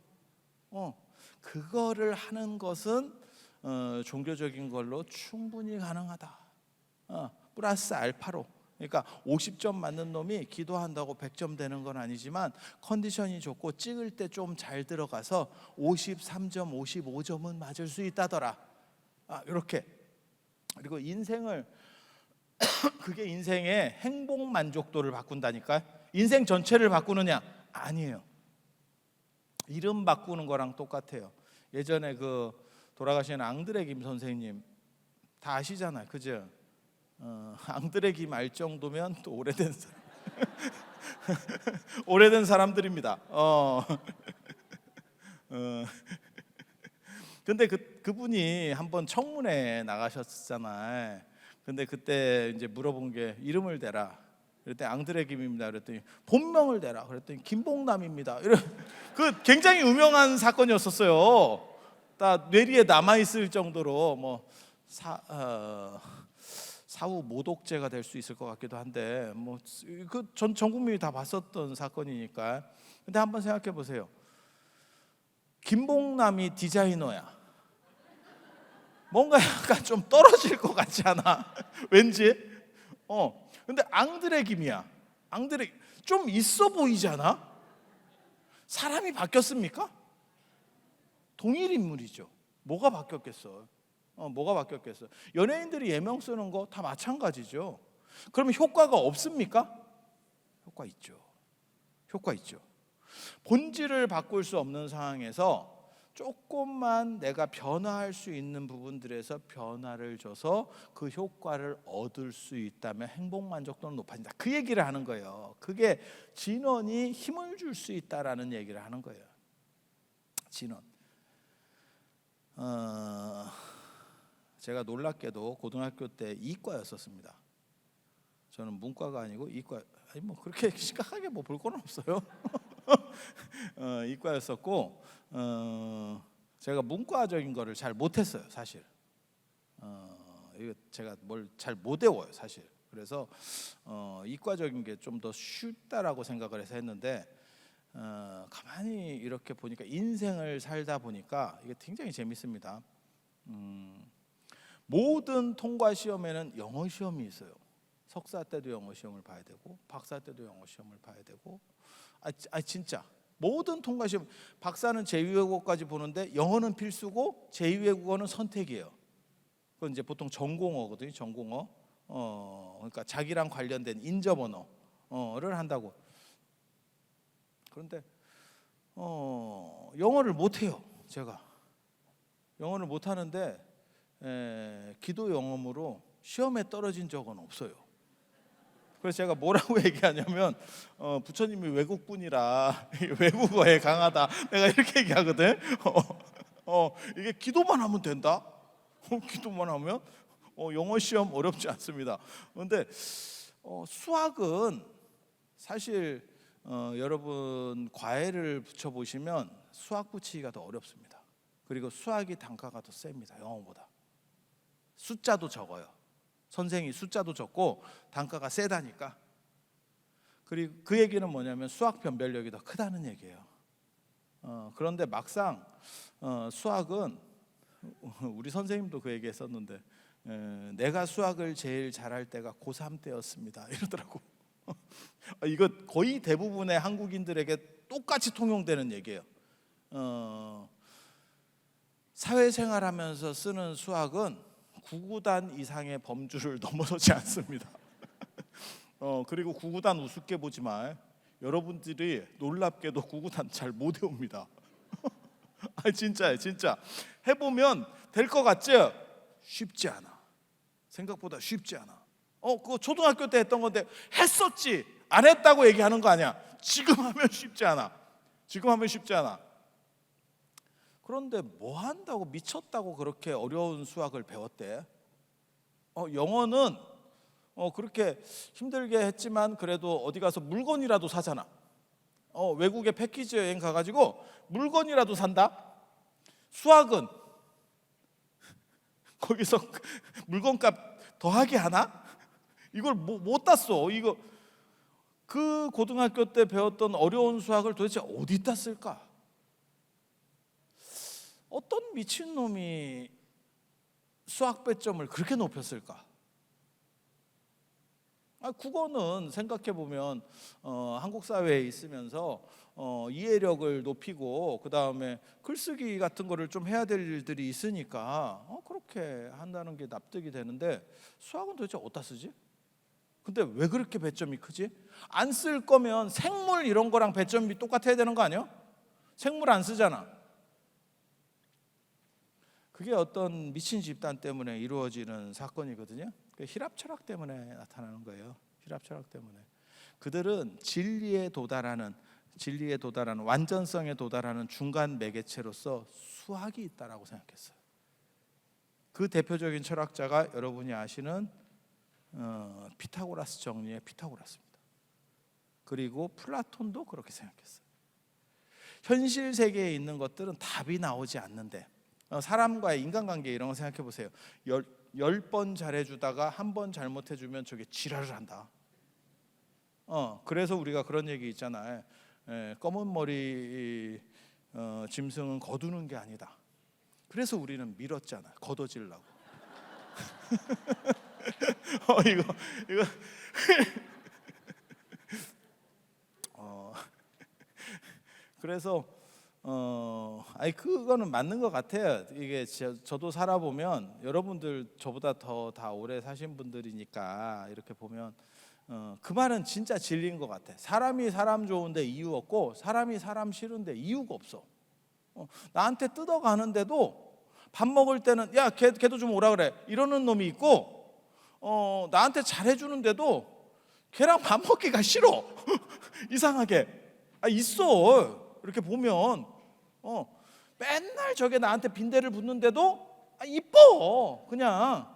그거를 하는 것은 종교적인 걸로 충분히 가능하다. 플러스 알파로. 그러니까 50점 맞는 놈이 기도한다고 100점 되는 건 아니지만 컨디션이 좋고 찍을 때 좀 잘 들어가서 53점, 55점은 맞을 수 있다더라. 이렇게. 그리고 인생을 그게 인생의 행복 만족도를 바꾼다니까요. 인생 전체를 바꾸느냐? 아니에요. 이름 바꾸는 거랑 똑같아요. 예전에 그 돌아가신 앙드레 김 선생님 다 아시잖아요. 그죠? 앙드레 김 알 정도면 또 오래된 사람. 오래된 사람들입니다. 근데 그분이 한번 청문회에 나가셨잖아요. 근데 그때 이제 물어본 게 이름을 대라. 그랬더니 앙드레 김입니다. 그랬더니 본명을 대라. 그랬더니 김봉남입니다. 그 굉장히 유명한 사건이었었어요. 다 뇌리에 남아 있을 정도로 뭐 사후 모독죄가 될 수 있을 것 같기도 한데, 뭐 그 전 국민이 다 봤었던 사건이니까. 근데 한번 생각해 보세요. 김봉남이 디자이너야. 뭔가 약간 좀 떨어질 것 같지 않아? 왠지. 근데 앙드레 김이야. 앙드레 좀 있어 보이잖아. 사람이 바뀌었습니까? 동일 인물이죠. 뭐가 바뀌었겠어? 뭐가 바뀌었겠어? 연예인들이 예명 쓰는 거 다 마찬가지죠. 그러면 효과가 없습니까? 효과 있죠. 효과 있죠. 본질을 바꿀 수 없는 상황에서 조금만 내가 변화할 수 있는 부분들에서 변화를 줘서 그 효과를 얻을 수 있다면 행복 만족도는 높아진다. 그 얘기를 하는 거예요. 그게 진원이 힘을 줄 수 있다라는 얘기를 하는 거예요. 진원. 제가 놀랍게도 고등학교 때 이과였었습니다. 저는 문과가 아니고 이과. 아니 뭐 그렇게 심각하게 뭐 볼 건 없어요. 이과였었고 제가 문과적인 거를 잘 못했어요, 사실. 이거 제가 뭘 잘 못 외워요, 사실. 그래서 이과적인 게 좀 더 쉽다라고 생각을 해서 했는데 가만히 이렇게 보니까 인생을 살다 보니까 이게 굉장히 재밌습니다. 모든 통과 시험에는 영어 시험이 있어요. 석사 때도 영어 시험을 봐야 되고 박사 때도 영어 시험을 봐야 되고 진짜 모든 통과 시험, 박사는 제2외국어까지 보는데 영어는 필수고 제2외국어는 선택이에요. 그건 이제 보통 전공어거든요. 전공어. 그러니까 자기랑 관련된 인접 언어를 한다고. 그런데 영어를 못 해요. 제가 영어를 못 하는데 기도 영험으로 시험에 떨어진 적은 없어요. 그래서 제가 뭐라고 얘기하냐면 부처님이 외국분이라 외국어에 강하다, 내가 이렇게 얘기하거든. 이게 기도만 하면 된다. 기도만 하면 영어 시험 어렵지 않습니다. 그런데 수학은 사실 여러분 과외를 붙여보시면 수학 붙이기가 더 어렵습니다. 그리고 수학이 단가가 더 셉니다, 영어보다. 숫자도 적어요. 선생이 숫자도 적고 단가가 세다니까. 그리고 그 얘기는 뭐냐면 수학 변별력이 더 크다는 얘기예요. 그런데 막상 수학은 우리 선생님도 그 얘기 했었는데 내가 수학을 제일 잘할 때가 고3 때였습니다 이러더라고. 이거 거의 대부분의 한국인들에게 똑같이 통용되는 얘기예요. 사회생활하면서 쓰는 수학은 구구단 이상의 범주를 넘어서지 않습니다. 그리고 구구단 우습게 보지 마. 여러분들이 놀랍게도 구구단 잘 못 외웁니다. 진짜예요, 진짜. 해보면 될 것 같죠? 쉽지 않아. 생각보다 쉽지 않아. 그거 초등학교 때 했던 건데 했었지, 안 했다고 얘기하는 거 아니야. 지금 하면 쉽지 않아. 지금 하면 쉽지 않아. 그런데 뭐 한다고 미쳤다고 그렇게 어려운 수학을 배웠대? 영어는 그렇게 힘들게 했지만 그래도 어디 가서 물건이라도 사잖아. 외국에 패키지 여행 가가지고 물건이라도 산다. 수학은 거기서 물건값 더하기 하나? 이걸 못 땄어. 이거 그 고등학교 때 배웠던 어려운 수학을 도대체 어디다 쓸까? 어떤 미친놈이 수학 배점을 그렇게 높였을까? 국어는 생각해보면 한국 사회에 있으면서 이해력을 높이고 그 다음에 글쓰기 같은 거를 좀 해야 될 일들이 있으니까 그렇게 한다는 게 납득이 되는데 수학은 도대체 어디다 쓰지? 근데 왜 그렇게 배점이 크지? 안 쓸 거면 생물 이런 거랑 배점이 똑같아야 되는 거 아니야? 생물 안 쓰잖아. 그게 어떤 미친 집단 때문에 이루어지는 사건이거든요. 힐압 철학 때문에 나타나는 거예요. 힐압 철학 때문에. 그들은 진리에 도달하는 완전성에 도달하는 중간 매개체로서 수학이 있다라고 생각했어요. 그 대표적인 철학자가 여러분이 아시는 피타고라스 정리의 피타고라스입니다. 그리고 플라톤도 그렇게 생각했어요. 현실 세계에 있는 것들은 답이 나오지 않는데 사람과의 인간관계 이런 거 생각해 보세요. 10번 잘해주다가 한 번 잘못해주면 저게 지랄을 한다. 그래서 우리가 그런 얘기 있잖아요. 검은 머리 짐승은 거두는 게 아니다. 그래서 우리는 밀었잖아, 걷어지려고. 이거 그래서 그거는 맞는 것 같아요. 이게 저도 살아보면 여러분들 저보다 더 다 오래 사신 분들이니까 이렇게 보면 그 말은 진짜 진리인 것 같아. 사람이 사람 좋은데 이유 없고 사람이 사람 싫은데 이유가 없어. 나한테 뜯어가는데도 밥 먹을 때는 야 걔도 좀 오라 그래 이러는 놈이 있고 나한테 잘해주는데도 걔랑 밥 먹기가 싫어. 이상하게 있어. 이렇게 보면 맨날 저게 나한테 빈대를 붙는데도 이뻐. 그냥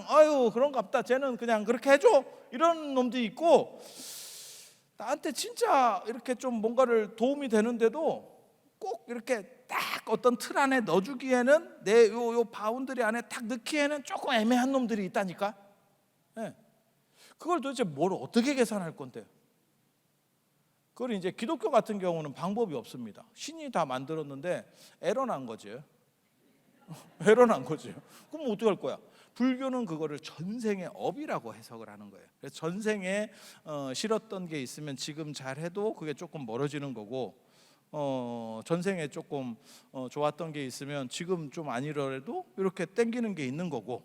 아유 그런갑다. 쟤는 그냥 그렇게 해줘. 이런 놈도 있고, 나한테 진짜 이렇게 좀 뭔가를 도움이 되는데도 꼭 이렇게 딱 어떤 틀 안에 넣어주기에는, 내 요 바운드리 안에 딱 넣기에는 조금 애매한 놈들이 있다니까. 네. 그걸 도대체 뭘 어떻게 계산할 건데? 그걸 이제 기독교 같은 경우는 방법이 없습니다. 신이 다 만들었는데 에러 난 거지. 에러 난 거지. 그럼 어떻게 할 거야? 불교는 그거를 전생의 업이라고 해석을 하는 거예요. 그래서 전생에 싫었던 게 있으면 지금 잘해도 그게 조금 멀어지는 거고, 전생에 조금 좋았던 게 있으면 지금 좀 아니더라도 이렇게 땡기는 게 있는 거고,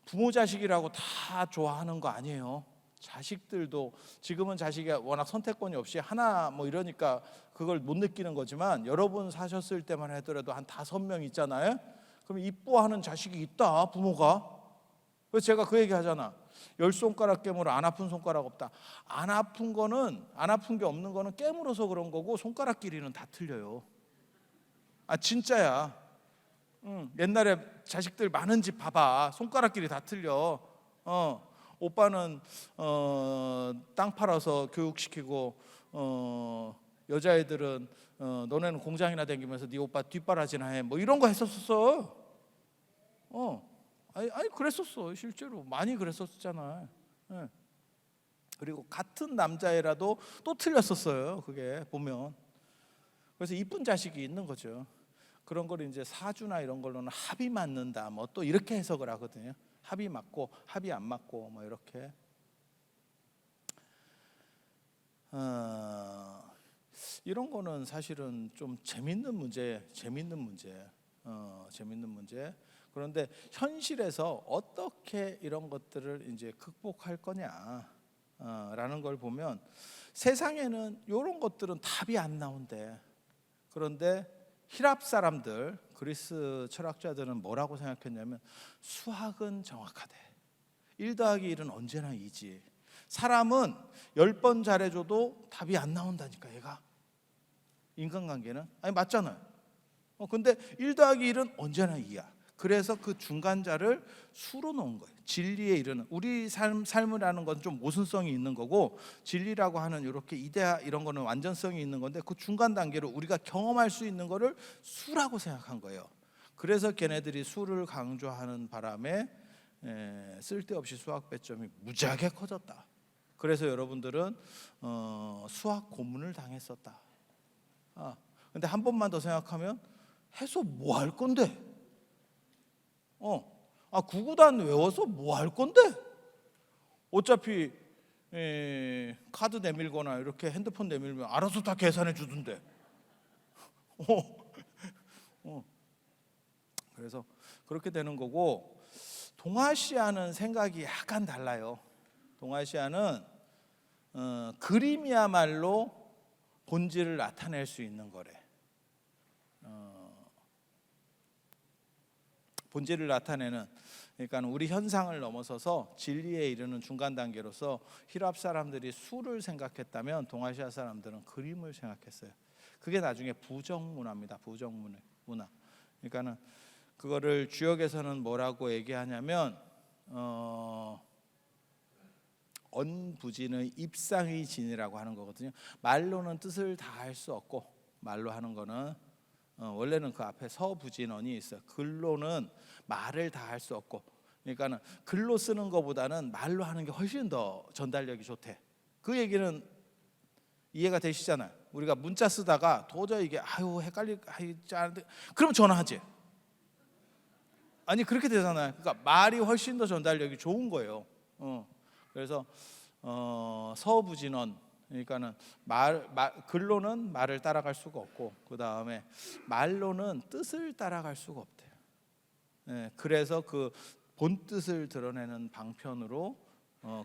부모 자식이라고 다 좋아하는 거 아니에요. 자식들도 지금은 자식이 워낙 선택권이 없이 하나 뭐 이러니까 그걸 못 느끼는 거지만, 여러분 사셨을 때만 하더라도 한 5명 있잖아요. 그럼 이뻐하는 자식이 있다, 부모가. 그래서 제가 그 얘기 하잖아. 10손가락 깨물어 안 아픈 손가락 없다. 안 아픈 게 없는 거는 깨물어서 그런 거고, 손가락 길이는 다 틀려요. 진짜야. 옛날에 자식들 많은 집 봐봐. 손가락 길이 다 틀려. 오빠는 땅 팔아서 교육시키고, 여자애들은 너네는 공장이나 다니면서 네 오빠 뒷바라지나 해, 뭐 이런 거 했었어. 아니 그랬었어. 실제로 많이 그랬었잖아. 예. 그리고 같은 남자애라도 또 틀렸었어요. 그게 보면. 그래서 이쁜 자식이 있는 거죠. 그런 걸 이제 사주나 이런 걸로는 합이 맞는다, 뭐 또 이렇게 해석을 하거든요. 합이 맞고 합이 안 맞고 뭐 이렇게. 이런 거는 사실은 좀 재밌는 문제. 그런데 현실에서 어떻게 이런 것들을 이제 극복할 거냐라는 걸 보면, 세상에는 이런 것들은 답이 안 나온대. 그런데 히랍 사람들, 그리스 철학자들은 뭐라고 생각했냐면, 수학은 정확하대. 1 더하기 1은 언제나 2지. 사람은 10번 잘해줘도 답이 안 나온다니까, 얘가. 인간관계는 맞잖아요. 근데 1 더하기 1은 언제나 2야. 그래서 그 중간자를 수로 놓은 거예요. 진리에 이르는, 우리 삶이라는 건 좀 모순성이 있는 거고, 진리라고 하는 이렇게 이데아 이런 거는 완전성이 있는 건데, 그 중간 단계로 우리가 경험할 수 있는 거를 수라고 생각한 거예요. 그래서 걔네들이 수를 강조하는 바람에 쓸데없이 수학 배점이 무지하게 커졌다. 그래서 여러분들은 수학 고문을 당했었다. 근데 한 번만 더 생각하면, 해서 뭐 할 건데? 구구단 외워서 뭐 할 건데? 어차피 카드 내밀거나 이렇게 핸드폰 내밀면 알아서 다 계산해 주던데. 그래서 그렇게 되는 거고, 동아시아는 생각이 약간 달라요. 동아시아는 그림이야말로 본질을 나타낼 수 있는 거래. 본질을 나타내는, 그러니까 우리 현상을 넘어서서 진리에 이르는 중간 단계로서 히랍 사람들이 수를 생각했다면, 동아시아 사람들은 그림을 생각했어요. 그게 나중에 부정 문화입니다. 부정 문화. 그러니까는 그거를 주역에서는 뭐라고 얘기하냐면, 언부진의 입상의 진이라고 하는 거거든요. 말로는 뜻을 다 할 수 없고, 말로 하는 거는 원래는 그 앞에 서부진언이 있어요. 글로는 말을 다 할 수 없고, 그러니까는 글로 쓰는 것보다는 말로 하는 게 훨씬 더 전달력이 좋대. 그 얘기는 이해가 되시잖아요. 우리가 문자 쓰다가 도저히 이게 그럼 전화하지. 그렇게 되잖아요. 그러니까 말이 훨씬 더 전달력이 좋은 거예요. 그래서 서부진언, 그러니까는 글로는 말을 따라갈 수가 없고, 그 다음에 말로는 뜻을 따라갈 수가 없대요. 그래서 그 본 뜻을 드러내는 방편으로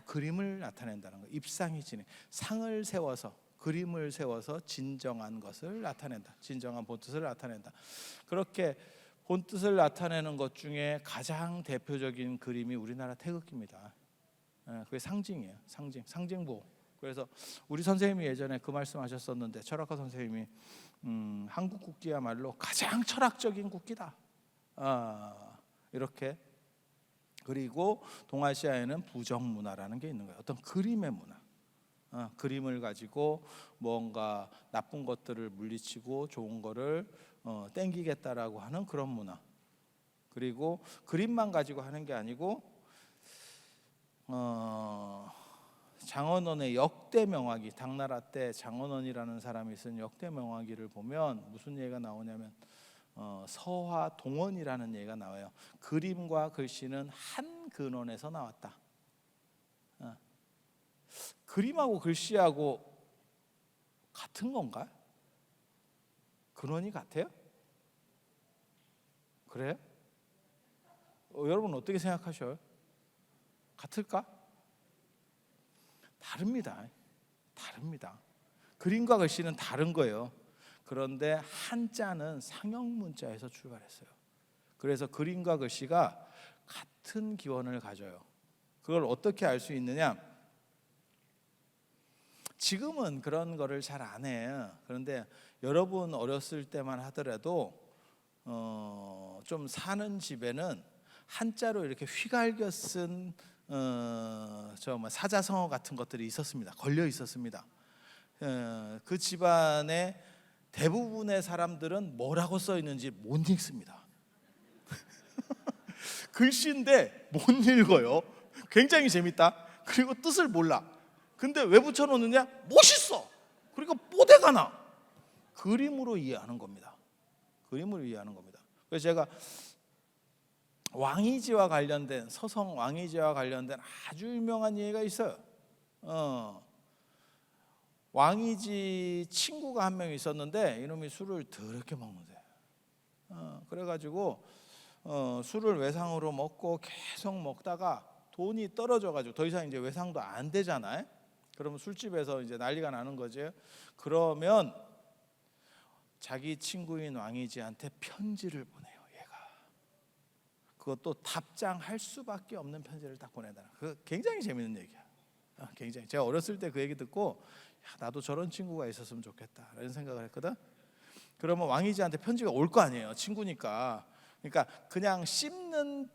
그림을 나타낸다는 거예요. 입상이 진행, 상을 세워서, 그림을 세워서 진정한 것을 나타낸다. 진정한 본 뜻을 나타낸다. 그렇게 본 뜻을 나타내는 것 중에 가장 대표적인 그림이 우리나라 태극기입니다. 그게 상징이에요. 상징보. 그래서 우리 선생님이 예전에 그 말씀하셨었는데, 철학과 선생님이 한국 국기야말로 가장 철학적인 국기다. 이렇게. 그리고 동아시아에는 부정 문화라는 게 있는 거예요. 어떤 그림의 문화. 그림을 가지고 뭔가 나쁜 것들을 물리치고 좋은 거를 땡기겠다라고 하는 그런 문화. 그리고 그림만 가지고 하는 게 아니고 장원원의 역대 명화기, 당나라 때 장원원이라는 사람이 쓴 역대 명화기를 보면 무슨 얘기가 나오냐면 서화동원이라는 얘기가 나와요. 그림과 글씨는 한 근원에서 나왔다. 그림하고 글씨하고 같은 건가? 근원이 같아요? 그래요? 여러분 어떻게 생각하셔요? 같을까? 다릅니다. 그림과 글씨는 다른 거예요. 그런데 한자는 상형문자에서 출발했어요. 그래서 그림과 글씨가 같은 기원을 가져요. 그걸 어떻게 알 수 있느냐? 지금은 그런 거를 잘 안 해요. 그런데 여러분 어렸을 때만 하더라도 좀 사는 집에는 한자로 이렇게 휘갈겨 쓴 사자성어 같은 것들이 있었습니다. 걸려 있었습니다. 그 집안의 대부분의 사람들은 뭐라고 써 있는지 못 읽습니다. 글씨인데 못 읽어요. 굉장히 재밌다. 그리고 뜻을 몰라. 근데 왜 붙여놓느냐? 멋있어. 그리고 뽀대가 나. 그림으로 이해하는 겁니다. 그래서 제가 왕이지와 관련된, 서성 왕이지와 관련된 아주 유명한 예가 있어요. 왕이지 친구가 한 명 있었는데 이놈이 술을 더럽게 먹는데, 그래가지고 술을 외상으로 먹고 계속 먹다가 돈이 떨어져가지고 더 이상 이제 외상도 안 되잖아요. 그러면 술집에서 이제 난리가 나는 거죠. 그러면 자기 친구인 왕이지한테 편지를 보내요. 얘가 그것도 답장할 수밖에 없는 편지를 딱 보내다. 그 굉장히 재밌는 얘기야. 굉장히 제가 어렸을 때 그 얘기 듣고 나도 저런 친구가 있었으면 좋겠다 이런 생각을 했거든. 그러면 왕이지한테 편지가 올 거 아니에요. 친구니까. 그러니까 그냥 씹는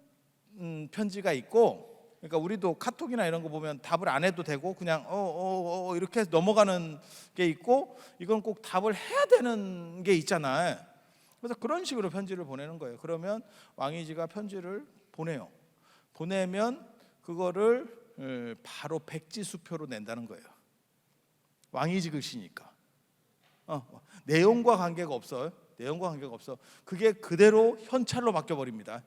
편지가 있고, 그러니까 우리도 카톡이나 이런 거 보면 답을 안 해도 되고 그냥 이렇게 해서 넘어가는 게 있고, 이건 꼭 답을 해야 되는 게 있잖아요. 그래서 그런 식으로 편지를 보내는 거예요. 그러면 왕이지가 편지를 보내요. 보내면 그거를 바로 백지수표로 낸다는 거예요. 왕이지 글씨니까. 내용과 관계가 없어요. 그게 그대로 현찰로 바뀌어 버립니다.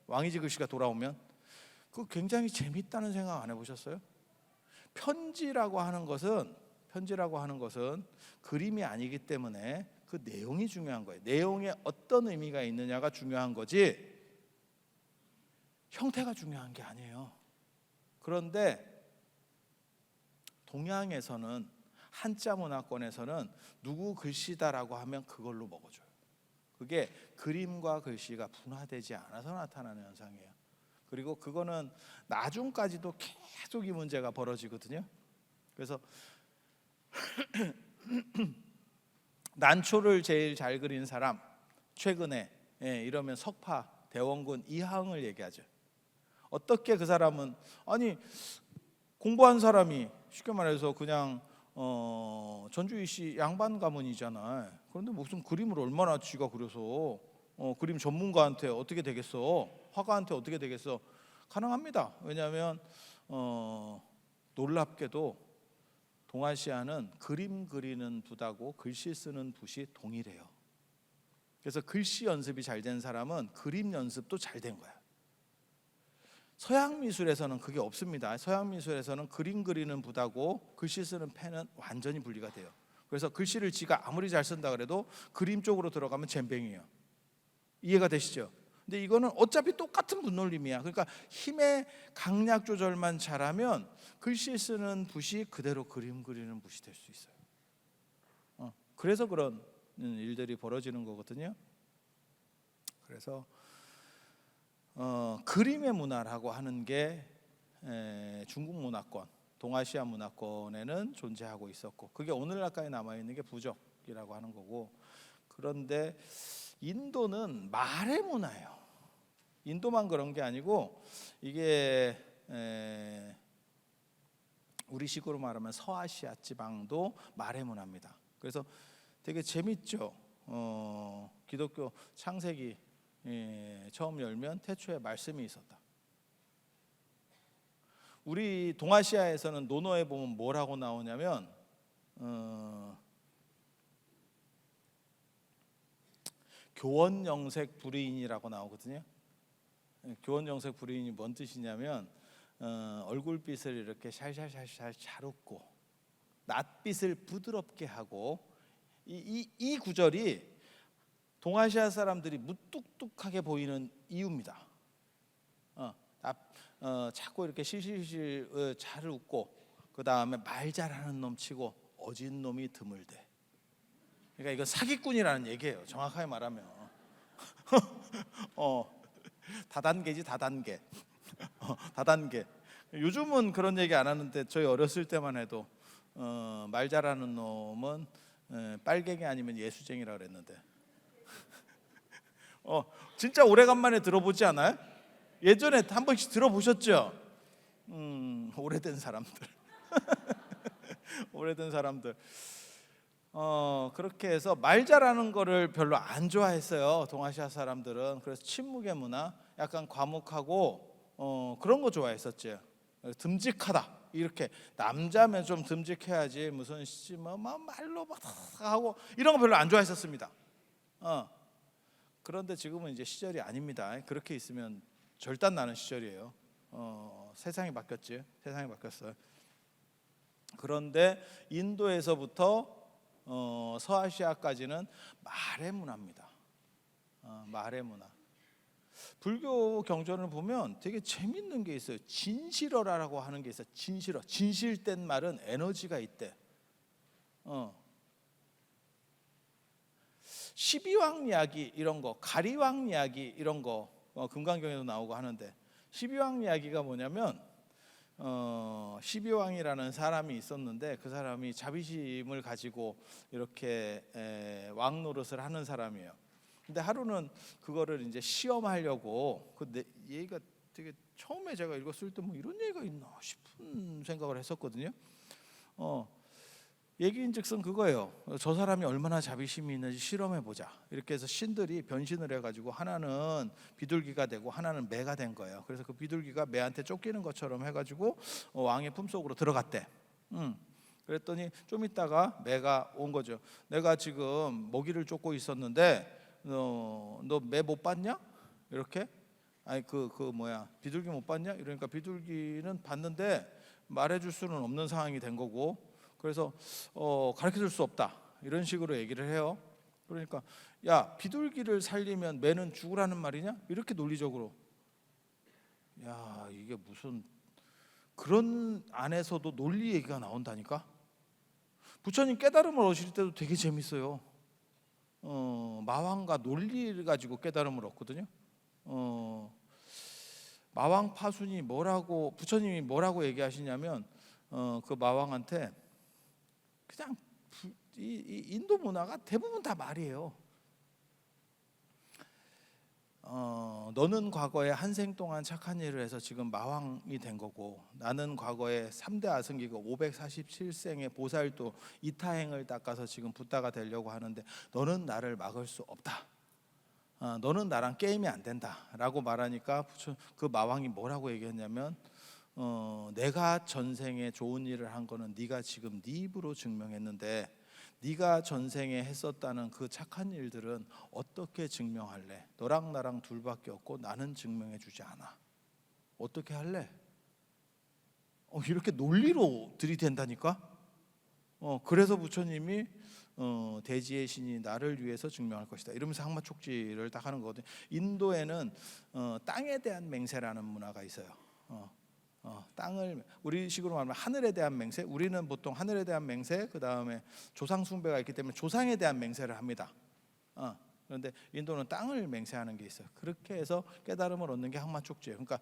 왕이지 글씨가 돌아오면. 그 굉장히 재밌다는 생각 안 해보셨어요? 편지라고 하는 것은 그림이 아니기 때문에 그 내용이 중요한 거예요. 내용에 어떤 의미가 있느냐가 중요한 거지 형태가 중요한 게 아니에요. 그런데 동양에서는, 한자 문화권에서는 누구 글씨다라고 하면 그걸로 먹어줘요. 그게 그림과 글씨가 분화되지 않아서 나타나는 현상이에요. 그리고 그거는 나중까지도 계속 이 문제가 벌어지거든요. 그래서 난초를 제일 잘 그린 사람, 최근에 이러면 석파, 대원군 이항을 얘기하죠. 어떻게 그 사람은, 아니 공부한 사람이 쉽게 말해서 그냥 전주이시 양반 가문이잖아요. 그런데 무슨 그림을 얼마나 쥐가 그려서 그림 전문가한테 어떻게 되겠어? 화가한테 어떻게 되겠어? 가능합니다. 왜냐하면 놀랍게도 동아시아는 그림 그리는 붓하고 글씨 쓰는 붓이 동일해요. 그래서 글씨 연습이 잘 된 사람은 그림 연습도 잘 된 거야. 서양 미술에서는 그게 없습니다. 서양 미술에서는 그림 그리는 붓하고 글씨 쓰는 펜은 완전히 분리가 돼요. 그래서 글씨를 지가 아무리 잘 쓴다 그래도 그림 쪽으로 들어가면 젬병이에요. 이해가 되시죠? 근데 이거는 어차피 똑같은 분놀림이야. 그러니까 힘의 강약 조절만 잘하면 글씨 쓰는 붓이 그대로 그림 그리는 붓이 될 수 있어요. 그래서 그런 일들이 벌어지는 거거든요. 그래서 그림의 문화라고 하는 게 중국 문화권, 동아시아 문화권에는 존재하고 있었고, 그게 오늘날까지 남아 있는 게 부적이라고 하는 거고, 그런데 인도는 말의 문화예요. 인도만 그런 게 아니고 이게 우리식으로 말하면 서아시아 지방도 말의 문화입니다. 그래서 되게 재밌죠. 기독교 창세기 처음 열면 태초에 말씀이 있었다. 우리 동아시아에서는 논어에 보면 뭐라고 나오냐면 교원영색 불이인이라고 나오거든요. 교원영색 불이인이 뭔 뜻이냐면 얼굴빛을 이렇게 샬샬샬샬 잘 웃고 낯빛을 부드럽게 하고 이 구절이 동아시아 사람들이 무뚝뚝하게 보이는 이유입니다. 자꾸 이렇게 실실실 잘 웃고 그 다음에 말 잘하는 놈 치고 어진 놈이 드물대. 그러니까 이건 사기꾼이라는 얘기예요. 정확하게 말하면 다단계지 다단계. 다단계. 요즘은 그런 얘기 안 하는데 저희 어렸을 때만 해도 말 잘하는 놈은 빨갱이 아니면 예수쟁이라 그랬는데 진짜 오래간만에 들어보지 않아요? 예전에 한 번씩 들어보셨죠? 오래된 사람들 오래된 사람들 그렇게 해서 말 잘하는 거를 별로 안 좋아했어요. 동아시아 사람들은. 그래서 침묵의 문화, 약간 과묵하고 그런 거 좋아했었죠. 듬직하다. 이렇게 남자면 좀 듬직해야지 무슨 뭐 말로 막 하고 이런 거 별로 안 좋아했었습니다. 그런데 지금은 이제 시절이 아닙니다. 그렇게 있으면 절단 나는 시절이에요. 세상이 바뀌었지. 세상이 바뀌었어요. 그런데 인도에서부터 서아시아까지는 말의 문화입니다. 말의 문화. 불교 경전을 보면 되게 재밌는 게 있어요. 진실어라라고 하는 게 있어요. 진실어. 진실된 말은 에너지가 있대. 12왕 이야기 이런 거, 가리왕 이야기 이런 거 금강경에도 나오고 하는데 12왕 이야기가 뭐냐면 12왕이라는 사람이 있었는데 그 사람이 자비심을 가지고 이렇게 왕 노릇을 하는 사람이에요. 근데 하루는 그거를 이제 시험하려고 얘기가 되게 처음에 제가 읽었을 때 뭐 이런 얘기가 있나 싶은 생각을 했었거든요. 얘기인즉슨 그거예요. 저 사람이 얼마나 자비심이 있는지 실험해 보자. 이렇게 해서 신들이 변신을 해가지고 하나는 비둘기가 되고 하나는 매가 된 거예요. 그래서 그 비둘기가 매한테 쫓기는 것처럼 해가지고 왕의 품속으로 들어갔대. 그랬더니 좀 있다가 매가 온 거죠. 내가 지금 먹이를 쫓고 있었는데 너 매 못 봤냐? 이렇게 아니 그 뭐야 비둘기 못 봤냐? 이러니까 비둘기는 봤는데 말해줄 수는 없는 상황이 된 거고. 그래서 가르쳐줄 수 없다 이런 식으로 얘기를 해요. 그러니까 야 비둘기를 살리면 매는 죽으라는 말이냐? 이렇게 논리적으로. 야 이게 무슨 그런 안에서도 논리 얘기가 나온다니까. 부처님 깨달음을 얻으실 때도 되게 재밌어요. 마왕과 논리를 가지고 깨달음을 얻거든요. 마왕 파순이 뭐라고 부처님이 뭐라고 얘기하시냐면 그 마왕한테 그냥 이 인도 문화가 대부분 다 말이에요. 너는 과거에 한 생 동안 착한 일을 해서 지금 마왕이 된 거고 나는 과거에 3대 아승기가 547생의 보살도 이타행을 닦아서 지금 붓다가 되려고 하는데 너는 나를 막을 수 없다. 너는 나랑 게임이 안 된다 라고 말하니까 그 마왕이 뭐라고 얘기했냐면 내가 전생에 좋은 일을 한 거는 네가 지금 네 입으로 증명했는데 네가 전생에 했었다는 그 착한 일들은 어떻게 증명할래? 너랑 나랑 둘밖에 없고 나는 증명해 주지 않아. 어떻게 할래? 이렇게 논리로 들이댄다니까. 그래서 부처님이 대지의 신이 나를 위해서 증명할 것이다 이러면서 항마촉지를 딱 하는 거거든요. 인도에는 땅에 대한 맹세라는 문화가 있어요. 땅을 우리식으로 말하면 하늘에 대한 맹세. 우리는 보통 하늘에 대한 맹세, 그 다음에 조상 숭배가 있기 때문에 조상에 대한 맹세를 합니다. 그런데 인도는 땅을 맹세하는 게 있어요. 그렇게 해서 깨달음을 얻는 게 항마촉지예요. 그러니까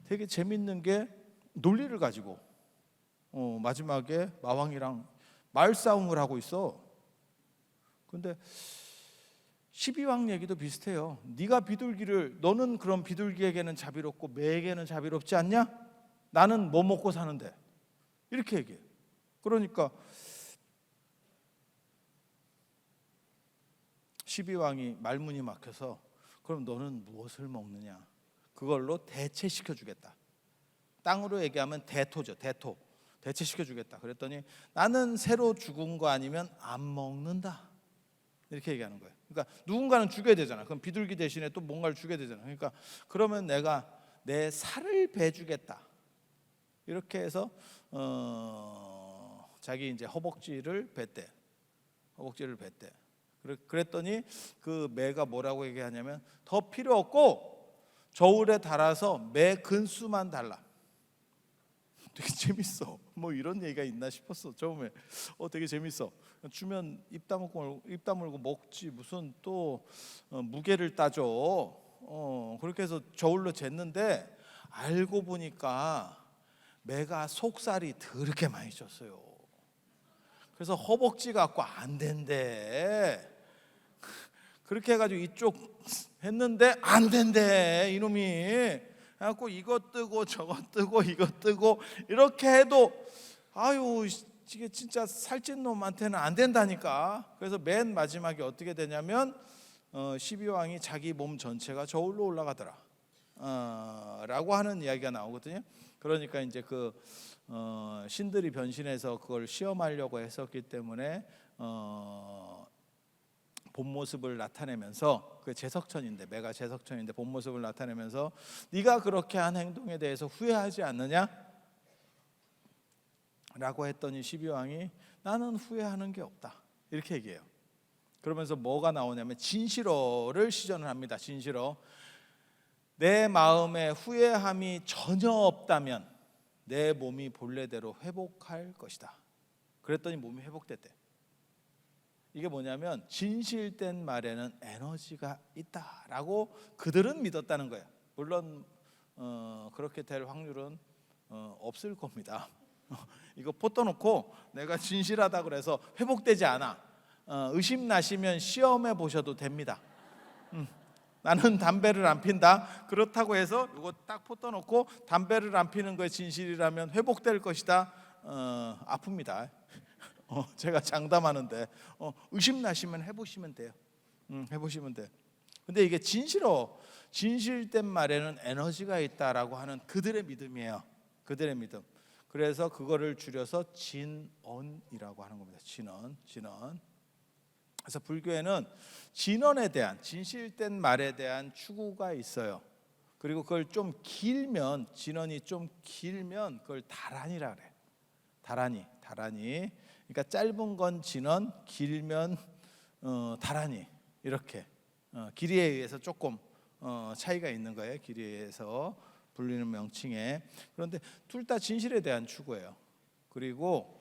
되게 재밌는 게 논리를 가지고 마지막에 마왕이랑 말싸움을 하고 있어. 근데 12왕 얘기도 비슷해요. 네가 비둘기를, 너는 그럼 비둘기에게는 자비롭고 매에게는 자비롭지 않냐? 나는 뭐 먹고 사는데, 이렇게 얘기해요. 그러니까 12왕이 말문이 막혀서 그럼 너는 무엇을 먹느냐, 그걸로 대체시켜 주겠다. 땅으로 얘기하면 대토죠. 대체시켜 주겠다. 그랬더니 나는 새로 죽은 거 아니면 안 먹는다, 이렇게 얘기하는 거예요. 그러니까 누군가는 죽여야 되잖아. 그럼 비둘기 대신에 또 뭔가를 죽여야 되잖아. 그러니까 그러면 내가 내 살을 베주겠다, 이렇게 해서 자기 이제 허벅지를 뱉대. 그랬더니 그 매가 뭐라고 얘기하냐면 더 필요 없고 저울에 달아서 매 근수만 달라. 되게 재밌어. 뭐 이런 얘기가 있나 싶었어 처음에. 되게 재밌어. 주면 입 다물고 먹지 무슨 또 무게를 따져. 그렇게 해서 저울로 쟀는데 알고 보니까 매가 속살이 더럽게 많이 쪘어요. 그래서 허벅지 갖고 안 된대. 그렇게 해가지고 이쪽 했는데 안 된대, 이놈이. 그래갖고 이거 뜨고 저거 뜨고 이거 뜨고 이렇게 해도 아유, 이게 진짜 살찐 놈한테는 안 된다니까. 그래서 맨 마지막에 어떻게 되냐면 12왕이 자기 몸 전체가 저울로 올라가더라 라고 하는 이야기가 나오거든요. 그러니까 이제 그 신들이 변신해서 그걸 시험하려고 했었기 때문에 본 모습을 나타내면서, 그 제석천인데, 매가 제석천인데 본 모습을 나타내면서 네가 그렇게 한 행동에 대해서 후회하지 않느냐? 라고 했더니 12왕이 나는 후회하는 게 없다, 이렇게 얘기해요. 그러면서 뭐가 나오냐면 진실어를 시전을 합니다. 진실어. 내 마음에 후회함이 전혀 없다면 내 몸이 본래대로 회복할 것이다. 그랬더니 몸이 회복됐대. 이게 뭐냐면 진실된 말에는 에너지가 있다라고 그들은 믿었다는 거예요. 물론 그렇게 될 확률은 없을 겁니다. 이거 포떠 놓고 내가 진실하다 그래서 회복되지 않아, 의심 나시면 시험해 보셔도 됩니다. 나는 담배를 안 핀다, 그렇다고 해서 이거 딱 포떠 놓고 담배를 안 피는 거에 진실이라면 회복될 것이다, 아픕니다. 제가 장담하는데 의심 나시면 해보시면 돼요. 해보시면 돼. 근데 이게 진실된 말에는 에너지가 있다라고 하는 그들의 믿음이에요. 그들의 믿음. 그래서 그거를 줄여서 진언이라고 하는 겁니다. 진언. 그래서 불교에는 진언에 대한, 진실된 말에 대한 추구가 있어요. 그리고 그걸 좀 길면, 진언이 좀 길면 그걸 다란이라 그래. 다란이. 그러니까 짧은 건 진언, 길면 다란이, 이렇게 길이에 의해서 조금 차이가 있는 거예요. 길이에 의해서 불리는 명칭에. 그런데 둘 다 진실에 대한 추구예요. 그리고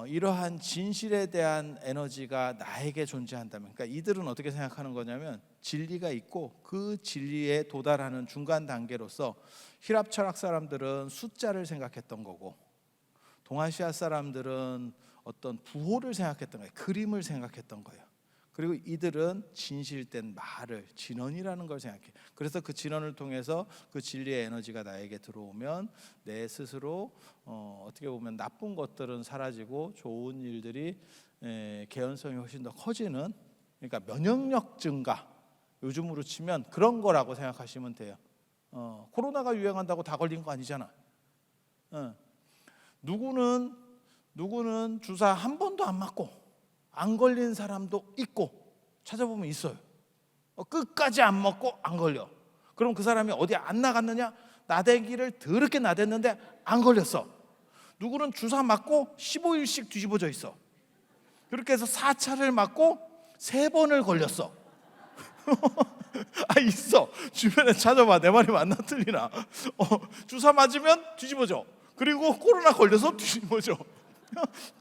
이러한 진실에 대한 에너지가 나에게 존재한다면, 그러니까 이들은 어떻게 생각하는 거냐면 진리가 있고 그 진리에 도달하는 중간 단계로서 힐랍 철학 사람들은 숫자를 생각했던 거고, 동아시아 사람들은 어떤 부호를 생각했던 거예요. 그림을 생각했던 거예요. 그리고 이들은 진실된 말을, 진언이라는 걸 생각해. 그래서 그 진언을 통해서 그 진리의 에너지가 나에게 들어오면 내 스스로 어떻게 보면 나쁜 것들은 사라지고 좋은 일들이 개연성이 훨씬 더 커지는, 그러니까 면역력 증가, 요즘으로 치면 그런 거라고 생각하시면 돼요. 코로나가 유행한다고 다 걸린 거 아니잖아. 누구는 주사 한 번도 안 맞고 안 걸린 사람도 있고, 찾아보면 있어요. 끝까지 안 먹고 안 걸려. 그럼 그 사람이 어디 안 나갔느냐? 나대기를 더럽게 나댔는데 안 걸렸어. 누구는 주사 맞고 15일씩 뒤집어져 있어. 그렇게 해서 4차를 맞고 3번을 걸렸어. 있어. 주변에 찾아봐. 내 말이 맞나 틀리나. 주사 맞으면 뒤집어져. 그리고 코로나 걸려서 뒤집어져.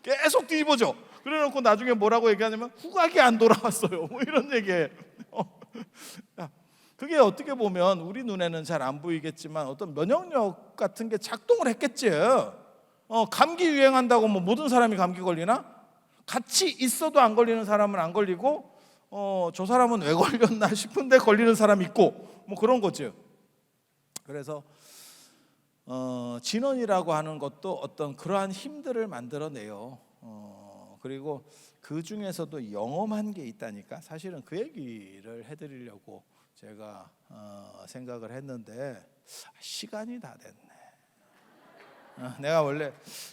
계속 뒤집어져. 그래놓고 나중에 뭐라고 얘기하냐면 후각이 안 돌아왔어요, 뭐 이런 얘기해. 그게 어떻게 보면 우리 눈에는 잘 안 보이겠지만 어떤 면역력 같은 게 작동을 했겠지. 감기 유행한다고 뭐 모든 사람이 감기 걸리나? 같이 있어도 안 걸리는 사람은 안 걸리고, 저 사람은 왜 걸렸나 싶은데 걸리는 사람 있고 뭐 그런 거죠. 그래서 진원이라고 하는 것도 어떤 그러한 힘들을 만들어내요. 그리고 그 중에서도 영험한 게 있다니까. 사실은 그 얘기를 해드리려고 제가 생각을 했는데 시간이 다 됐네. 내가 원래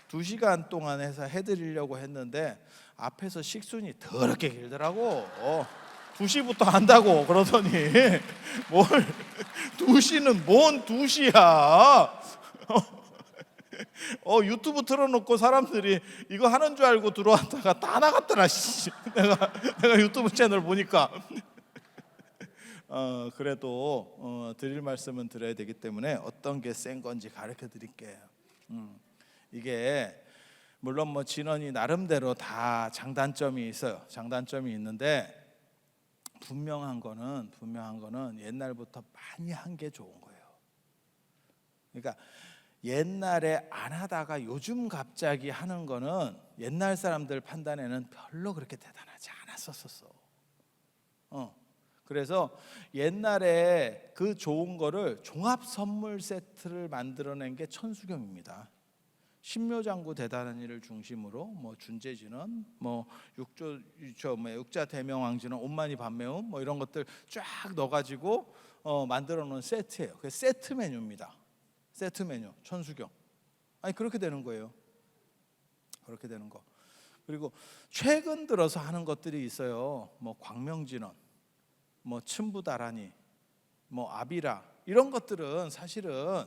2시간 동안 해서 해드리려고 했는데 앞에서 식순이 더럽게 길더라고. 2시부터 한다고 그러더니 뭘 2시는 뭔 2시야. 유튜브 틀어놓고 사람들이 이거 하는 줄 알고 들어왔다가 다 나갔더라. 내가 유튜브 채널 보니까. 그래도 드릴 말씀은 드려야 되기 때문에 어떤 게 센 건지 가르쳐 드릴게요. 이게 물론 뭐 진원이 나름대로 다 장단점이 있어요. 장단점이 있는데 분명한 거는 옛날부터 많이 한 게 좋은 거예요. 그러니까 옛날에 안 하다가 요즘 갑자기 하는 거는 옛날 사람들 판단에는 별로 그렇게 대단하지 않았었어. 그래서 옛날에 그 좋은 거를 종합 선물 세트를 만들어낸 게 천수경입니다. 신묘장구 대단한 일을 중심으로 뭐 준재진원, 뭐 육자 대명왕진원, 온만이 반매움 뭐 이런 것들 쫙 넣어가지고 만들어 놓은 세트예요. 그 세트 메뉴입니다. 세트 메뉴 천수경. 아니 그렇게 되는 거예요. 그렇게 되는 거. 그리고 최근 들어서 하는 것들이 있어요. 뭐 광명진원, 뭐 춘부다라니, 뭐 아비라 이런 것들은 사실은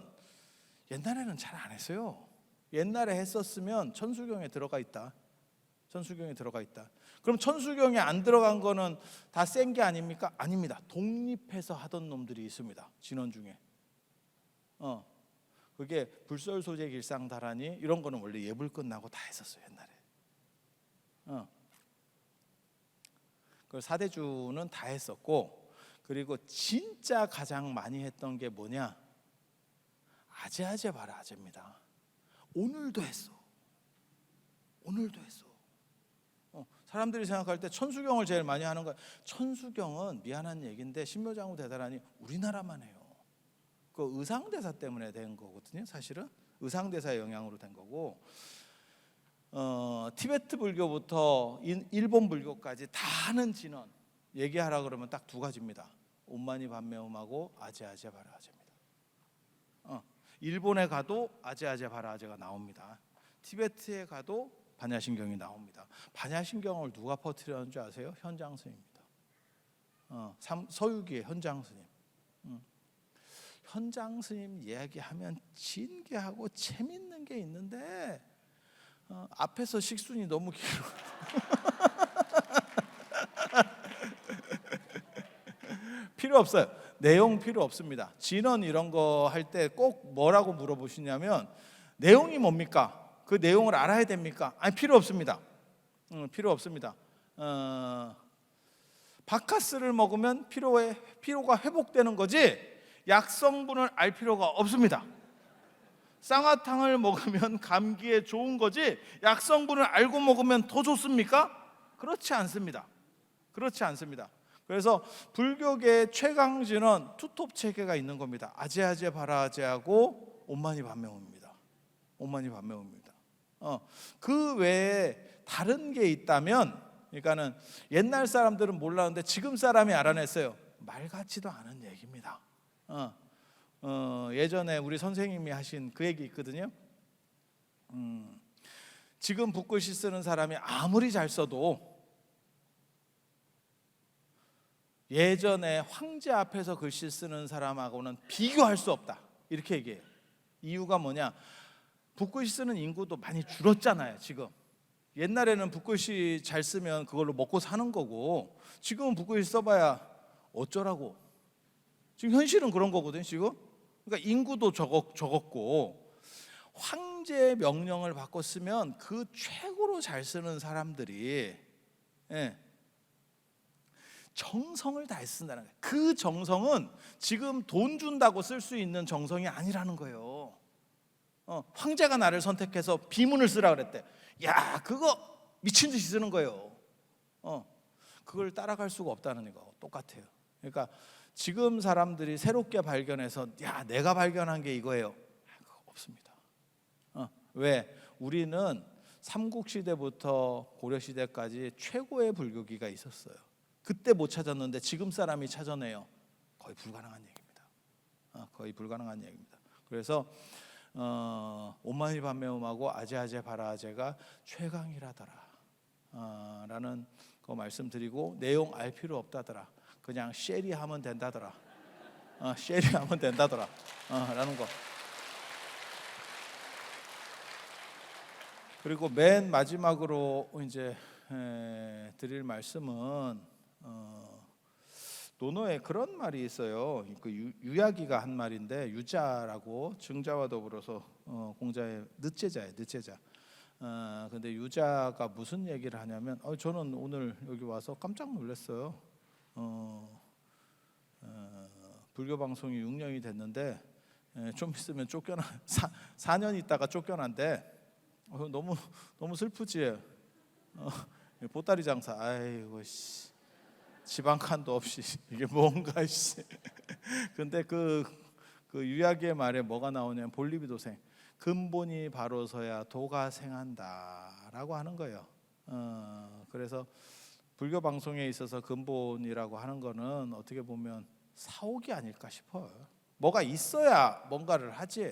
옛날에는 잘 안 했어요. 옛날에 했었으면 천수경에 들어가 있다. 천수경에 들어가 있다. 그럼 천수경에 안 들어간 거는 다 센 게 아닙니까? 아닙니다. 독립해서 하던 놈들이 있습니다. 진원 중에. 그게 불설소재 길상다라니 이런 거는 원래 예불 끝나고 다 했었어요 옛날에. 그 사대주는 다 했었고, 그리고 진짜 가장 많이 했던 게 뭐냐? 아제아제 봐라 아제입니다. 오늘도 했어. 오늘도 했어. 사람들이 생각할 때 천수경을 제일 많이 하는 거야. 천수경은 미안한 얘기인데 신묘장구 대단하니 우리나라만 해요. 그 의상대사 때문에 된 거거든요. 사실은 의상대사의 영향으로 된 거고, 티베트 불교부터 일본 불교까지 다 하는 진원 얘기하라 그러면 딱 2가지입니다. 온만이 반매음하고 아제아제 바라 아제입니다. 일본에 가도 아제아제 바라 아제가 나옵니다. 티베트에 가도 반야신경이 나옵니다. 반야신경을 누가 퍼뜨렸는 줄 아세요? 현장스님입니다. 서유기의 현장스님. 현장스님 이야기하면 진기하고 재밌는 게 있는데 앞에서 식순이 너무 길어. 필요 없어요. 내용 필요 없습니다. 진원 이런 거 할 때 꼭 뭐라고 물어보시냐면 내용이 뭡니까? 그 내용을 알아야 됩니까? 아니 필요 없습니다. 필요 없습니다. 바카스를 먹으면 피로가 회복되는 거지 약 성분을 알 필요가 없습니다. 쌍화탕을 먹으면 감기에 좋은 거지 약 성분을 알고 먹으면 더 좋습니까? 그렇지 않습니다. 그렇지 않습니다. 그래서 불교계의 최강진원 투톱 체계가 있는 겁니다. 아제아제 바라아제하고 온만이 반매음입니다. 온만이 반매음입니다. 그 외에 다른 게 있다면, 그러니까는 옛날 사람들은 몰랐는데 지금 사람이 알아냈어요. 말 같지도 않은 얘기입니다. 예전에 우리 선생님이 하신 그 얘기 있거든요. 지금 붓글씨 쓰는 사람이 아무리 잘 써도 예전에 황제 앞에서 글씨 쓰는 사람하고는 비교할 수 없다. 이렇게 얘기해요. 이유가 뭐냐? 붓글씨 쓰는 인구도 많이 줄었잖아요. 지금 옛날에는 붓글씨 잘 쓰면 그걸로 먹고 사는 거고, 지금은 붓글씨 써봐야 어쩌라고. 지금 현실은 그런 거거든요. 지금 그러니까 인구도 적었고, 황제의 명령을 받고 쓰면 그 최고로 잘 쓰는 사람들이 정성을 다해 쓴다는 거예요. 그 정성은 지금 돈 준다고 쓸 수 있는 정성이 아니라는 거예요. 황제가 나를 선택해서 비문을 쓰라 그랬대. 야, 그거 미친 듯이 쓰는 거예요. 그걸 따라갈 수가 없다는 거 똑같아요. 그러니까 지금 사람들이 새롭게 발견해서 야 내가 발견한 게 이거예요. 그거 없습니다. 왜? 우리는 삼국시대부터 고려시대까지 최고의 불교기가 있었어요. 그때 못 찾았는데 지금 사람이 찾아내요. 거의 불가능한 얘기입니다. 거의 불가능한 얘기입니다. 그래서 오마이 밤매음하고 아제아제 바라아제가 최강이라더라 라는 거 말씀드리고, 내용 알 필요 없다더라. 그냥 쉐리하면 된다더라. 쉐리하면 된다더라 라는 거. 그리고 맨 마지막으로 이제 드릴 말씀은 논어에 그런 말이 있어요. 그 유야기가 한 말인데, 유자라고 증자와 더불어서 공자의 늦제자예요. 늦제자. 근데 유자가 무슨 얘기를 하냐면, 저는 오늘 여기 와서 깜짝 놀랐어요. 불교 방송이 6년이 됐는데 좀 있으면 4년 있다가 쫓겨난대. 너무 슬프지. 보따리 장사. 아이고 씨. 지방칸도 없이 이게 뭔가 씨. 근데 그 유야기의 말에 뭐가 나오냐면 볼리비 도생. 근본이 바로 서야 도가 생한다라고 하는 거예요. 그래서 불교 방송에 있어서 근본이라고 하는 거는 어떻게 보면 사옥이 아닐까 싶어요. 뭐가 있어야 뭔가를 하지.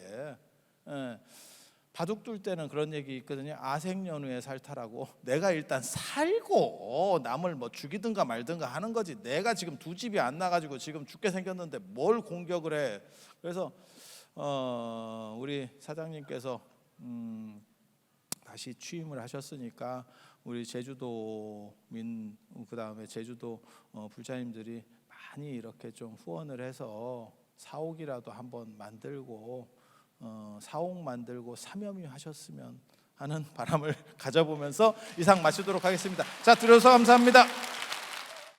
바둑 둘 때는 그런 얘기 있거든요. 아생연후에 살타라고. 내가 일단 살고 남을 뭐 죽이든가 말든가 하는 거지. 내가 지금 두 집이 안 나가지고 지금 죽게 생겼는데 뭘 공격을 해. 그래서 우리 사장님께서 다시 취임을 하셨으니까 우리 제주도민, 그다음에 제주도 불자님들이 많이 이렇게 좀 후원을 해서 사옥이라도 한번 만들고 사옥 만들고 사면위 하셨으면 하는 바람을 가져보면서 이상 마치도록 하겠습니다. 자, 들어서 감사합니다.